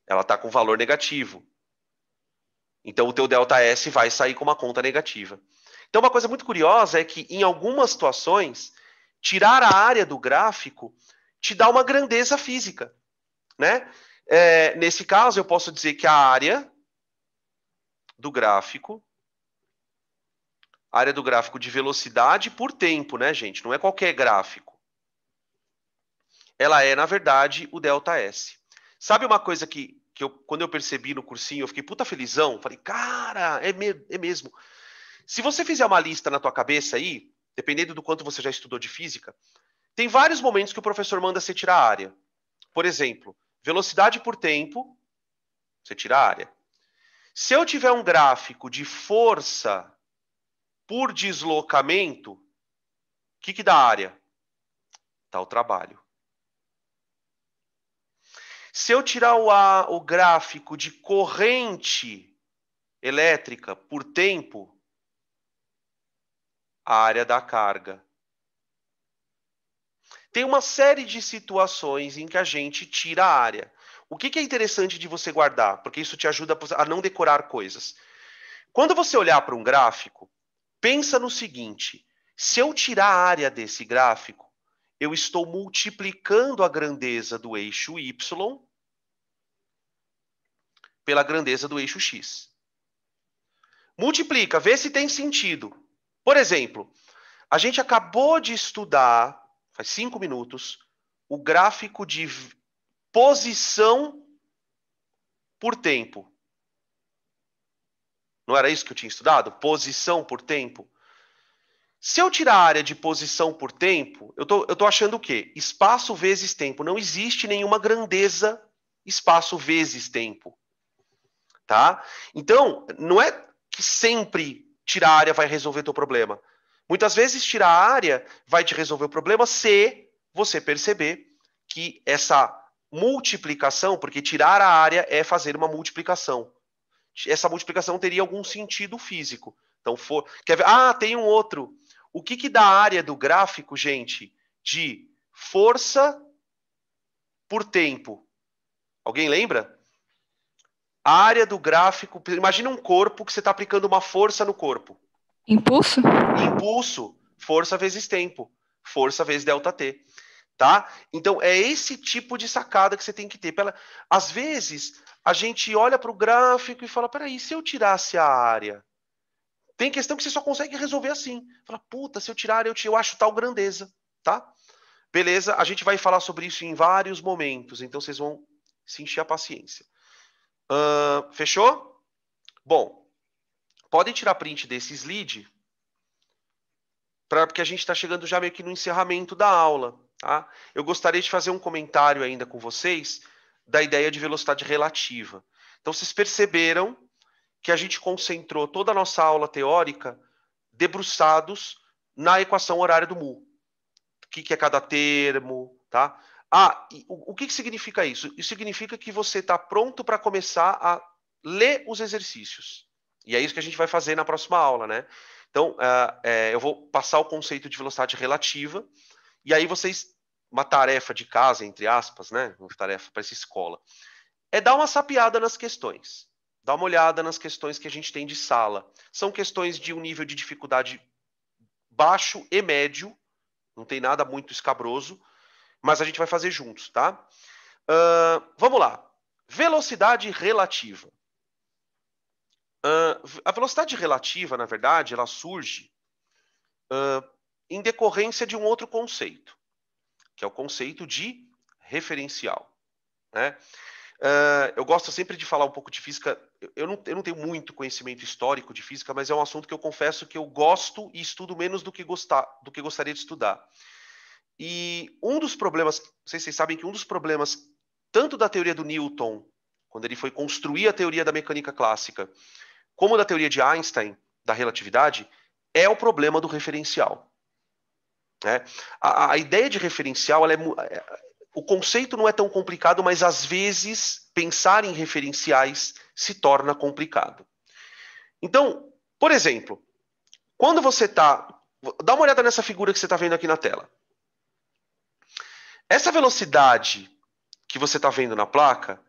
Ela está com valor negativo. Então, o teu ΔS vai sair com uma conta negativa. Então, uma coisa muito curiosa é que, em algumas situações, tirar a área do gráfico te dá uma grandeza física. Né? Nesse caso, eu posso dizer que a área do gráfico de velocidade por tempo, né, gente? Não é qualquer gráfico. Ela é, na verdade, o ΔS. Sabe uma coisa que quando eu percebi no cursinho, eu fiquei puta felizão? Falei, cara, é mesmo. Se você fizer uma lista na tua cabeça aí, dependendo do quanto você já estudou de física, tem vários momentos que o professor manda você tirar a área. Por exemplo, velocidade por tempo, você tira a área. Se eu tiver um gráfico de força por deslocamento, o que dá área? Tá o trabalho. Se eu tirar o gráfico de corrente elétrica por tempo, a área da carga. Tem uma série de situações em que a gente tira a área. O que é interessante de você guardar? Porque isso te ajuda a não decorar coisas. Quando você olhar para um gráfico, pensa no seguinte: se eu tirar a área desse gráfico, eu estou multiplicando a grandeza do eixo Y pela grandeza do eixo X. Multiplica, vê se tem sentido. Por exemplo, a gente acabou de estudar, faz 5 minutos, o gráfico de posição por tempo. Não era isso que eu tinha estudado? Posição por tempo. Se eu tirar a área de posição por tempo, eu tô achando o quê? Espaço vezes tempo. Não existe nenhuma grandeza espaço vezes tempo. Tá? Então, não é que sempre tirar a área vai resolver teu problema. Muitas vezes tirar a área vai te resolver o problema se você perceber que essa multiplicação, porque tirar a área é fazer uma multiplicação. Essa multiplicação teria algum sentido físico. Então, quer ver? Tem um outro. O que dá a área do gráfico, gente? De força por tempo. Alguém lembra? A área do gráfico, imagina um corpo que você está aplicando uma força no corpo. Impulso? Impulso, força vezes tempo. Força vezes ΔT. Tá? Então, é esse tipo de sacada que você tem que ter. Às vezes, a gente olha para o gráfico e fala, peraí, se eu tirasse a área? Tem questão que você só consegue resolver assim. Fala, puta, se eu tirar a área, eu acho tal grandeza. Tá? Beleza? A gente vai falar sobre isso em vários momentos, então vocês vão se encher a paciência. Fechou? Bom, podem tirar print desse slide, porque a gente está chegando já meio que no encerramento da aula. Tá? Eu gostaria de fazer um comentário ainda com vocês da ideia de velocidade relativa. Então, vocês perceberam que a gente concentrou toda a nossa aula teórica debruçados na equação horária do mu. O que é cada termo, tá? O que significa isso? Isso significa que você está pronto para começar a ler os exercícios. E é isso que a gente vai fazer na próxima aula, né? Então, eu vou passar o conceito de velocidade relativa, e aí vocês, uma tarefa de casa, entre aspas, né? Uma tarefa para essa escola, é dar uma sapeada nas questões. Dá uma olhada nas questões que a gente tem de sala. São questões de um nível de dificuldade baixo e médio, não tem nada muito escabroso, mas a gente vai fazer juntos, tá? Vamos lá. Velocidade relativa. A velocidade relativa, na verdade, ela surge em decorrência de um outro conceito, que é o conceito de referencial. Né? Eu gosto sempre de falar um pouco de física. Eu não tenho muito conhecimento histórico de física, mas é um assunto que eu confesso que eu gosto e estudo menos do que gostaria de estudar. E um dos problemas, não sei se vocês sabem que um dos problemas, tanto da teoria do Newton, quando ele foi construir a teoria da mecânica clássica, como da teoria de Einstein, da relatividade, é o problema do referencial. Né? A ideia de referencial, o conceito não é tão complicado, mas às vezes pensar em referenciais se torna complicado. Então, por exemplo, quando você está... Dá uma olhada nessa figura que você está vendo aqui na tela. Essa velocidade que você está vendo na placa,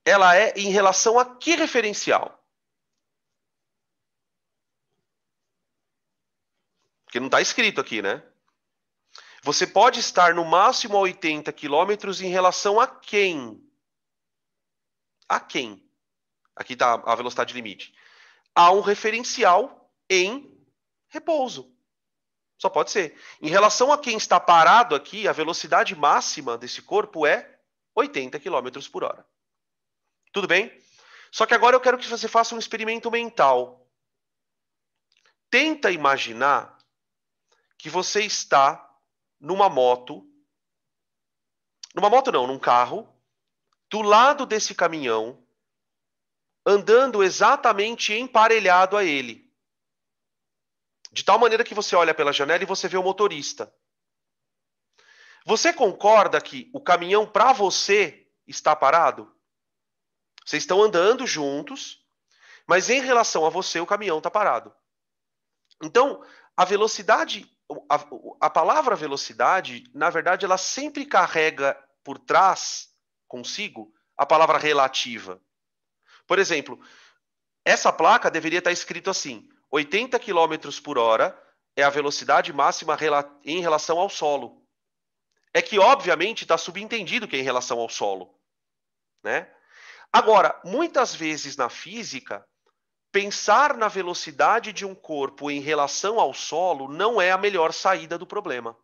ela é em relação a que referencial? Porque não está escrito aqui, né? Você pode estar no máximo a 80 km em relação a quem? A quem? Aqui está a velocidade limite. A um referencial em repouso. Só pode ser. Em relação a quem está parado aqui, a velocidade máxima desse corpo é 80 km por hora. Tudo bem? Só que agora eu quero que você faça um experimento mental. Tenta imaginar que você está numa moto. Num carro. Do lado desse caminhão. Andando exatamente emparelhado a ele. De tal maneira que você olha pela janela e você vê o motorista. Você concorda que o caminhão para você está parado? Vocês estão andando juntos, mas em relação a você o caminhão está parado. Então, a velocidade, a palavra velocidade, na verdade, ela sempre carrega por trás, consigo, a palavra relativa? Por exemplo, essa placa deveria estar escrito assim: 80 km por hora é a velocidade máxima em relação ao solo. É que, obviamente, está subentendido que é em relação ao solo, né? Agora, muitas vezes na física, pensar na velocidade de um corpo em relação ao solo não é a melhor saída do problema.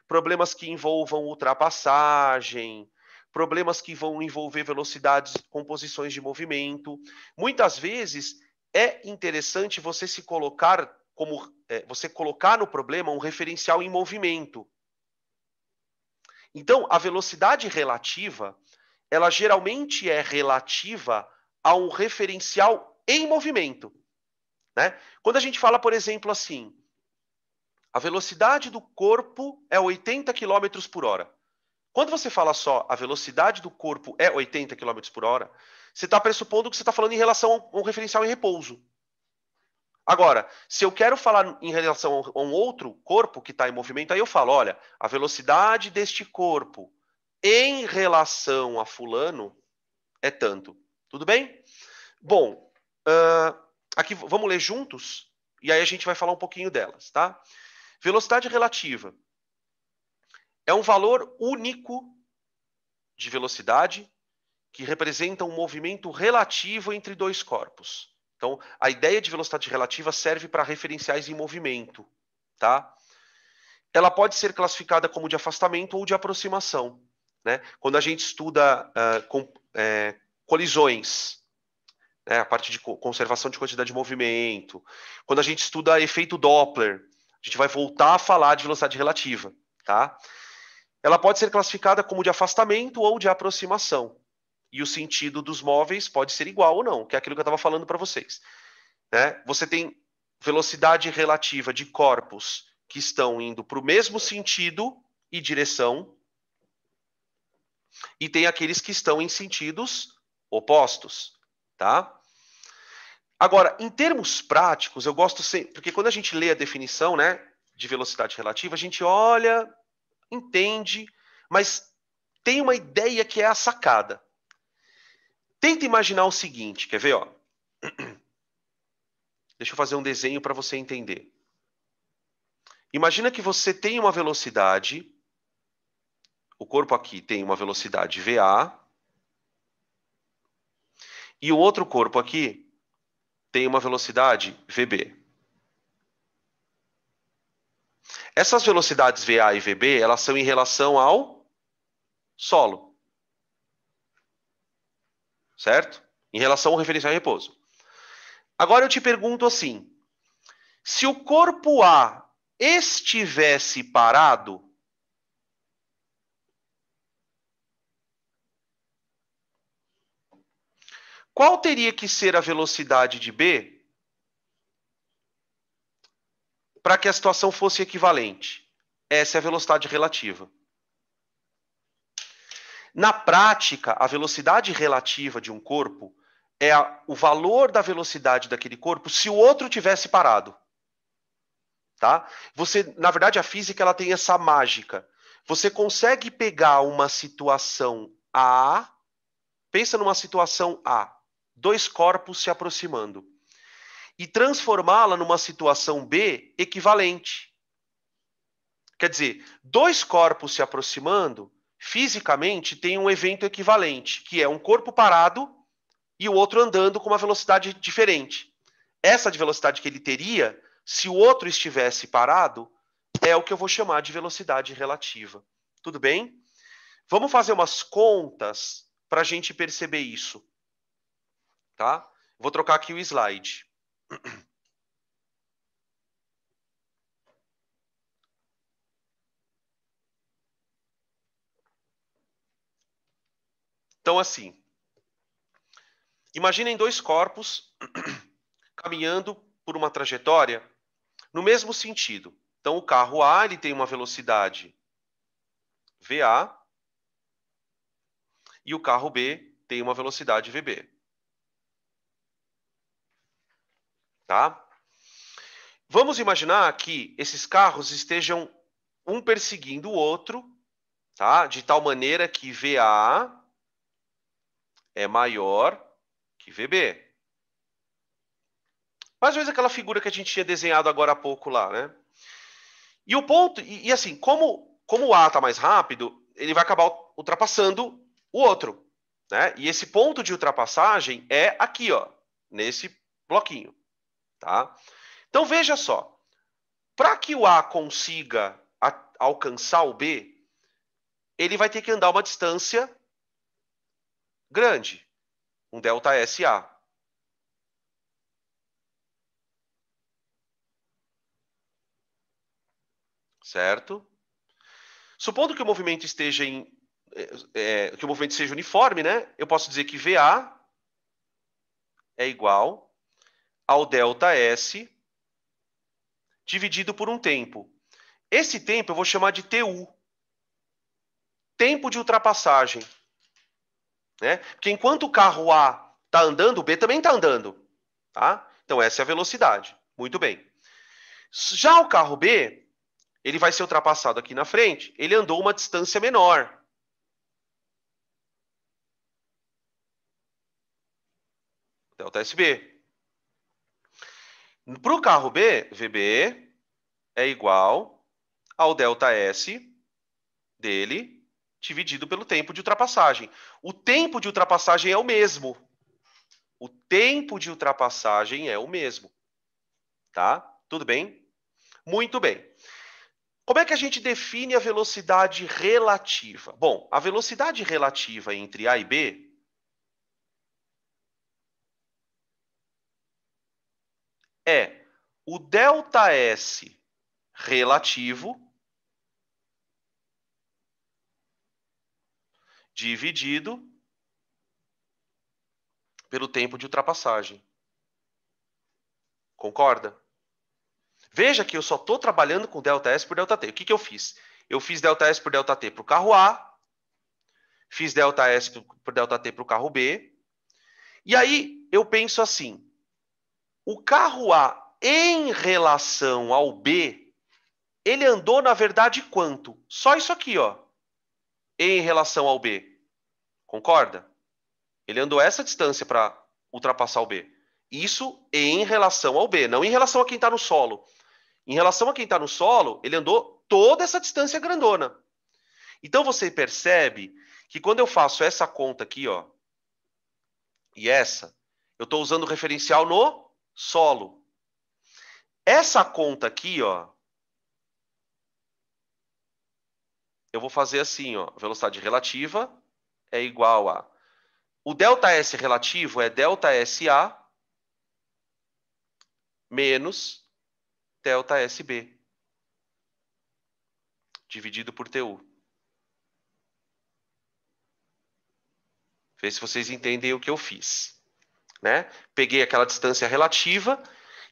Problemas que envolvam ultrapassagem, problemas que vão envolver velocidades, composições de movimento. Muitas vezes é interessante você se colocar você colocar no problema um referencial em movimento. Então, a velocidade relativa, ela geralmente é relativa a um referencial em movimento, né? Quando a gente fala, por exemplo, assim, a velocidade do corpo é 80 km por hora. Quando você fala só a velocidade do corpo é 80 km por hora, você está pressupondo que você está falando em relação a um referencial em repouso. Agora, se eu quero falar em relação a um outro corpo que está em movimento, aí eu falo, olha, a velocidade deste corpo em relação a fulano é tanto. Tudo bem? Bom, aqui vamos ler juntos e aí a gente vai falar um pouquinho delas, tá? Velocidade relativa é um valor único de velocidade que representa um movimento relativo entre dois corpos. Então, a ideia de velocidade relativa serve para referenciais em movimento, tá? Ela pode ser classificada como de afastamento ou de aproximação, né? Quando a gente estuda colisões, né, a parte de conservação de quantidade de movimento, quando a gente estuda efeito Doppler, a gente vai voltar a falar de velocidade relativa, tá? Ela pode ser classificada como de afastamento ou de aproximação. E o sentido dos móveis pode ser igual ou não, que é aquilo que eu estava falando para vocês, né? Você tem velocidade relativa de corpos que estão indo para o mesmo sentido e direção, e tem aqueles que estão em sentidos opostos, tá? Agora, em termos práticos, eu gosto sempre, porque quando a gente lê a definição, né, de velocidade relativa, a gente olha, entende, mas tem uma ideia que é a sacada. Tenta imaginar o seguinte, quer ver, ó? Deixa eu fazer um desenho para você entender. Imagina que você tem uma velocidade, o corpo aqui tem uma velocidade VA, e o outro corpo aqui tem uma velocidade VB. Essas velocidades VA e VB, elas são em relação ao solo. Certo? Em relação ao referencial em repouso. Agora eu te pergunto assim, se o corpo A estivesse parado, qual teria que ser a velocidade de B para que a situação fosse equivalente? Essa é a velocidade relativa. Na prática, a velocidade relativa de um corpo é o valor da velocidade daquele corpo se o outro tivesse parado. Tá? Na verdade, a física ela tem essa mágica. Você consegue pegar uma situação A, pensa numa situação A, dois corpos se aproximando, e transformá-la numa situação B equivalente. Quer dizer, dois corpos se aproximando, fisicamente tem um evento equivalente, que é um corpo parado e o outro andando com uma velocidade diferente. Essa de velocidade que ele teria, se o outro estivesse parado, é o que eu vou chamar de velocidade relativa. Tudo bem? Vamos fazer umas contas para a gente perceber isso. Tá? Vou trocar aqui o slide. Então, assim, imaginem dois corpos caminhando por uma trajetória no mesmo sentido. Então, o carro A ele tem uma velocidade VA e o carro B tem uma velocidade VB. Tá? Vamos imaginar que esses carros estejam um perseguindo o outro, tá? De tal maneira que VA é maior que VB. Mais ou menos aquela figura que a gente tinha desenhado agora há pouco lá, né? E o ponto, e assim, como o A está mais rápido, ele vai acabar ultrapassando o outro, né? E esse ponto de ultrapassagem é aqui, ó, nesse bloquinho, tá? Então veja só, para que o A consiga alcançar o B, ele vai ter que andar uma distância grande, um delta SA. Certo? Supondo que o movimento esteja que o movimento seja uniforme, né? Eu posso dizer que VA é igual ao delta S dividido por um tempo. Esse tempo eu vou chamar de TU. Tempo de ultrapassagem. Né? Porque enquanto o carro A está andando, o B também está andando. Tá? Então essa é a velocidade. Muito bem. Já o carro B, ele vai ser ultrapassado aqui na frente. Ele andou uma distância menor. Delta SB. Para o carro B, VB é igual ao delta S dele dividido pelo tempo de ultrapassagem. O tempo de ultrapassagem é o mesmo. O tempo de ultrapassagem é o mesmo. Tá? Tudo bem? Muito bem. Como é que a gente define a velocidade relativa? Bom, a velocidade relativa entre A e B é o delta S relativo dividido pelo tempo de ultrapassagem. Concorda? Veja que eu só estou trabalhando com delta S por delta T. O que eu fiz? Eu fiz delta S por delta T para o carro A, fiz delta S por delta T para o carro B, e aí eu penso assim, o carro A em relação ao B, ele andou, na verdade, quanto? Só isso aqui, ó, em relação ao B. Concorda? Ele andou essa distância para ultrapassar o B. Isso em relação ao B, não em relação a quem está no solo. Em relação a quem está no solo, ele andou toda essa distância grandona. Então você percebe que quando eu faço essa conta aqui, ó, e essa, eu estou usando o referencial no solo. Essa conta aqui, ó, eu vou fazer assim, ó, velocidade relativa é igual a... O delta S relativo é delta SA menos delta SB, dividido por TU. Vê se vocês entendem o que eu fiz. Né? Peguei aquela distância relativa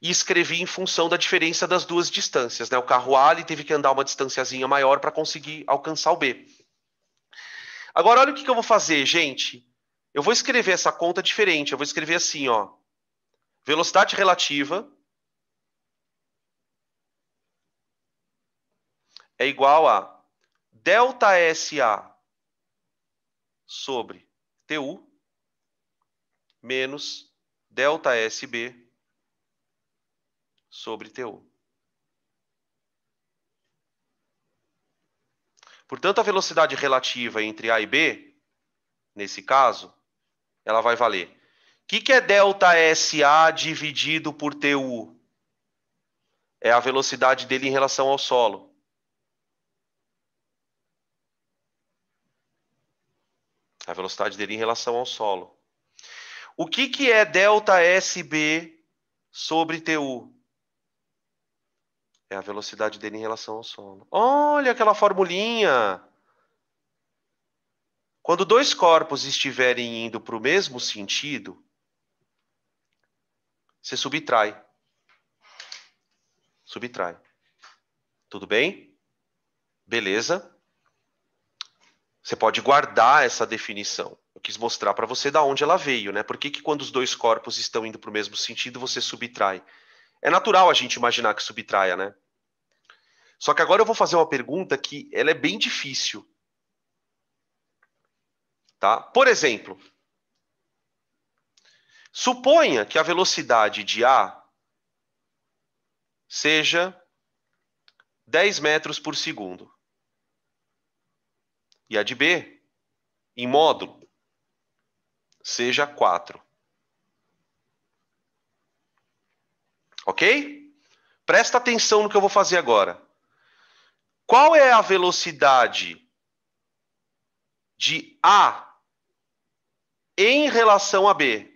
e escrevi em função da diferença das duas distâncias. Né? O carro A ele teve que andar uma distânciazinha maior para conseguir alcançar o B. Agora, olha o que eu vou fazer, gente. Eu vou escrever essa conta diferente. Eu vou escrever assim, ó. Velocidade relativa é igual a delta SA sobre TU menos delta SB sobre TU. Portanto, a velocidade relativa entre A e B, nesse caso, ela vai valer. O que é delta SA dividido por TU? É a velocidade dele em relação ao solo. A velocidade dele em relação ao solo. O que é delta SB sobre TU? É a velocidade dele em relação ao solo. Olha aquela formulinha. Quando dois corpos estiverem indo para o mesmo sentido, você subtrai. Subtrai. Tudo bem? Beleza? Você pode guardar essa definição. Eu quis mostrar para você de onde ela veio, né? Por que quando os dois corpos estão indo para o mesmo sentido, você subtrai? É natural a gente imaginar que subtraia, né? Só que agora eu vou fazer uma pergunta que ela é bem difícil. Tá? Por exemplo, Suponha que a velocidade de A seja 10 metros por segundo. E a de B, em módulo, seja 4. Ok? Presta atenção no que eu vou fazer agora. Qual é a velocidade de A em relação a B?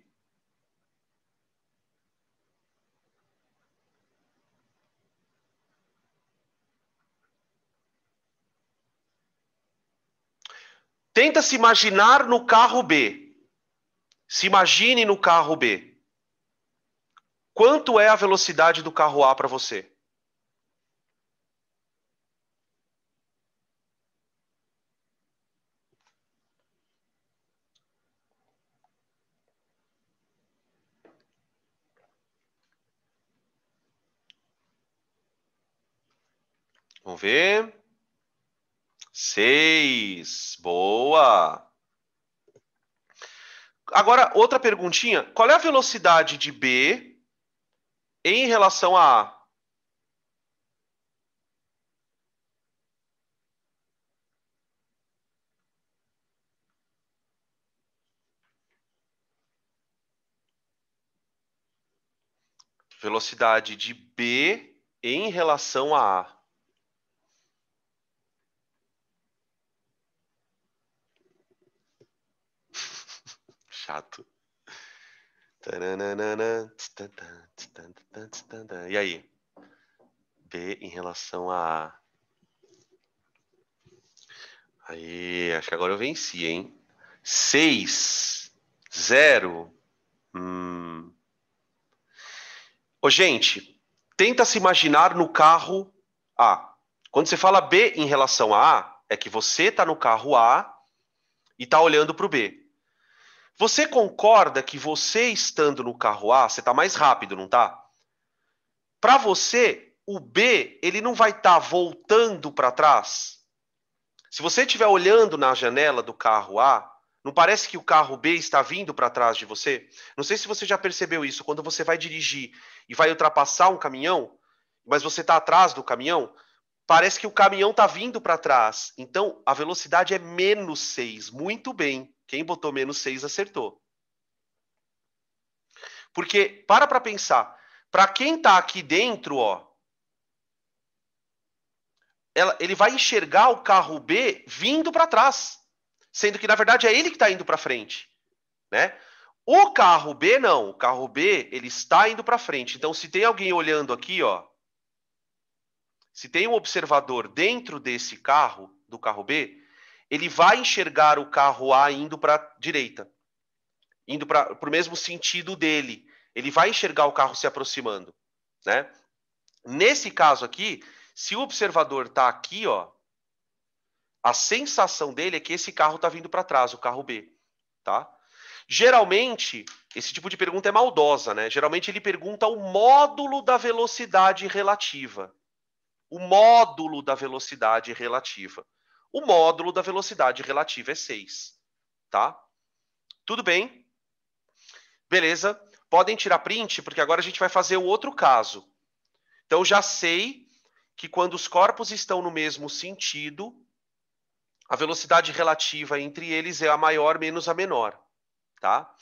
Tenta se imaginar no carro B. Se imagine no carro B. Quanto é a velocidade do carro A para você? Vamos ver. 6. Boa. Agora, outra perguntinha. Qual é a velocidade de B em relação a A? Velocidade de B em relação a A. Chato. E aí? B em relação a A. Aí, acho que agora eu venci, hein? 6, 0. Ô, gente, tenta se imaginar no carro A. Quando você fala B em relação a A, é que você está no carro A e está olhando para o B. Você concorda que você estando no carro A, você está mais rápido, não está? Para você, o B, ele não vai estar voltando para trás? Se você estiver olhando na janela do carro A, não parece que o carro B está vindo para trás de você? Não sei se você já percebeu isso. Quando você vai dirigir e vai ultrapassar um caminhão, mas você está atrás do caminhão, parece que o caminhão está vindo para trás. Então, a velocidade é menos 6. Muito bem. Quem botou menos 6 acertou. Porque, para pensar, para quem está aqui dentro, ó, ele vai enxergar o carro B vindo para trás, sendo que, na verdade, é ele que está indo para frente, né? O carro B, não. O carro B, ele está indo para frente. Então, se tem alguém olhando aqui, ó, se tem um observador dentro desse carro, do carro B, ele vai enxergar o carro A indo para a direita, indo para o mesmo sentido dele. Ele vai enxergar o carro se aproximando, né? Nesse caso aqui, se o observador está aqui, ó, a sensação dele é que esse carro está vindo para trás, o carro B, tá? Geralmente, esse tipo de pergunta é maldosa, né? Geralmente ele pergunta o módulo da velocidade relativa. O módulo da velocidade relativa. O módulo da velocidade relativa é 6, tá? Tudo bem? Beleza? Podem tirar print, porque agora a gente vai fazer o outro caso. Então, já sei que quando os corpos estão no mesmo sentido, a velocidade relativa entre eles é a maior menos a menor, tá?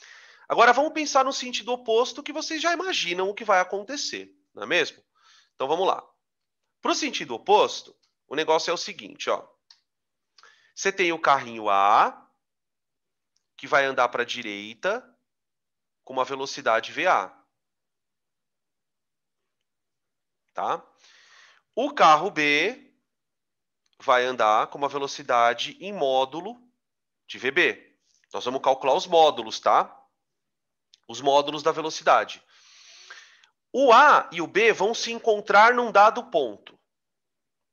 Agora, vamos pensar no sentido oposto, que vocês já imaginam o que vai acontecer, não é mesmo? Então, vamos lá. Para o sentido oposto, o negócio é o seguinte, ó. Você tem o carrinho A, que vai andar para a direita, com uma velocidade VA. Tá? O carro B vai andar com uma velocidade em módulo de VB. Nós vamos calcular os módulos, tá? Os módulos da velocidade. O A e o B vão se encontrar num dado ponto.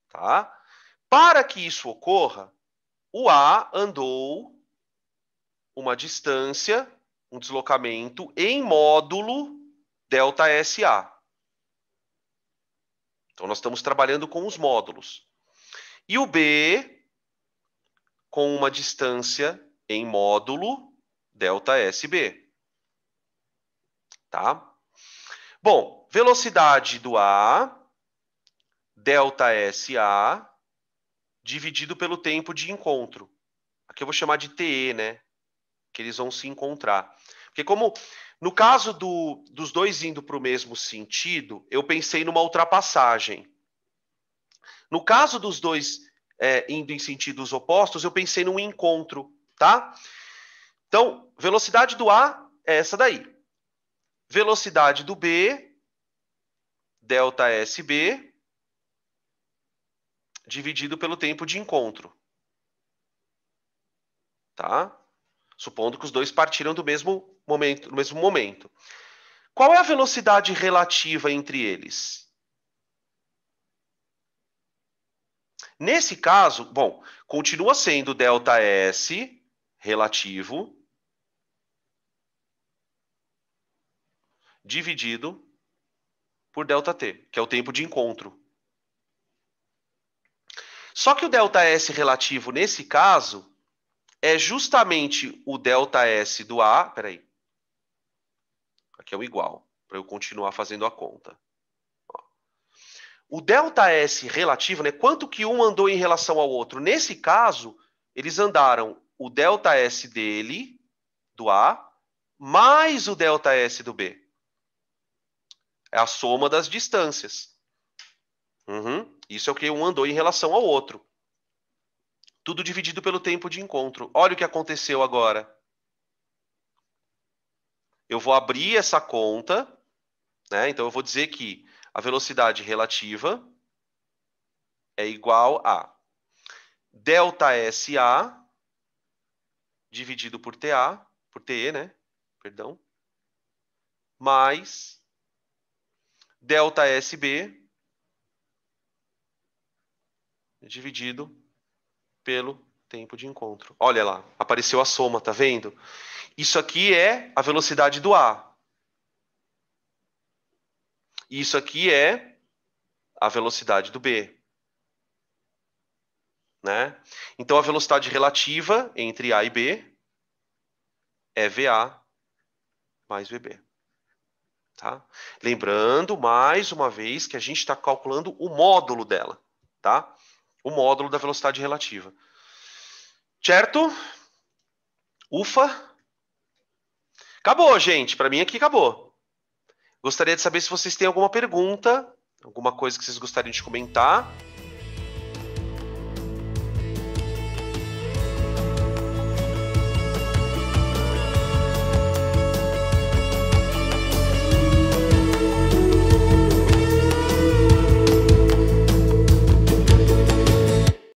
Tá? Para que isso ocorra, o A andou uma distância, um deslocamento em módulo ΔSA. Então, nós estamos trabalhando com os módulos. E o B, com uma distância em módulo ΔSB. tá? Bom, velocidade do A, ΔSA, dividido pelo tempo de encontro. Aqui eu vou chamar de TE, né? Que eles vão se encontrar. Porque como no caso dos dois indo para o mesmo sentido, eu pensei numa ultrapassagem. No caso dos dois indo em sentidos opostos, eu pensei num encontro, tá? Então, velocidade do A é essa daí. Velocidade do B, ΔSB, dividido pelo tempo de encontro. Tá? Supondo que os dois partiram do mesmo momento, no mesmo momento. Qual é a velocidade relativa entre eles? Nesse caso, bom, continua sendo ΔS relativo dividido por ΔT, que é o tempo de encontro. Só que o ΔS relativo, nesse caso, é justamente o ΔS do A. Peraí. Aqui é o igual, para eu continuar fazendo a conta. Ó. O ΔS relativo, né? Quanto que um andou em relação ao outro? Nesse caso, eles andaram o ΔS dele, do A, mais o ΔS do B. É a soma das distâncias. Isso é o que um andou em relação ao outro. Tudo dividido pelo tempo de encontro. Olha o que aconteceu agora. Eu vou abrir essa conta, né? Então eu vou dizer que a velocidade relativa é igual a ΔSA dividido por TA, por TE, né? Perdão. Mais ΔSB dividido pelo tempo de encontro. Olha lá, apareceu a soma, tá vendo? Isso aqui é a velocidade do A. Isso aqui é a velocidade do B. Né? Então, a velocidade relativa entre A e B é VA mais VB. Tá? Lembrando, mais uma vez, que a gente está calculando o módulo dela. Tá? O módulo da velocidade relativa. Certo? Ufa! Acabou, gente. Para mim aqui acabou. Gostaria de saber se vocês têm alguma pergunta, alguma coisa que vocês gostariam de comentar.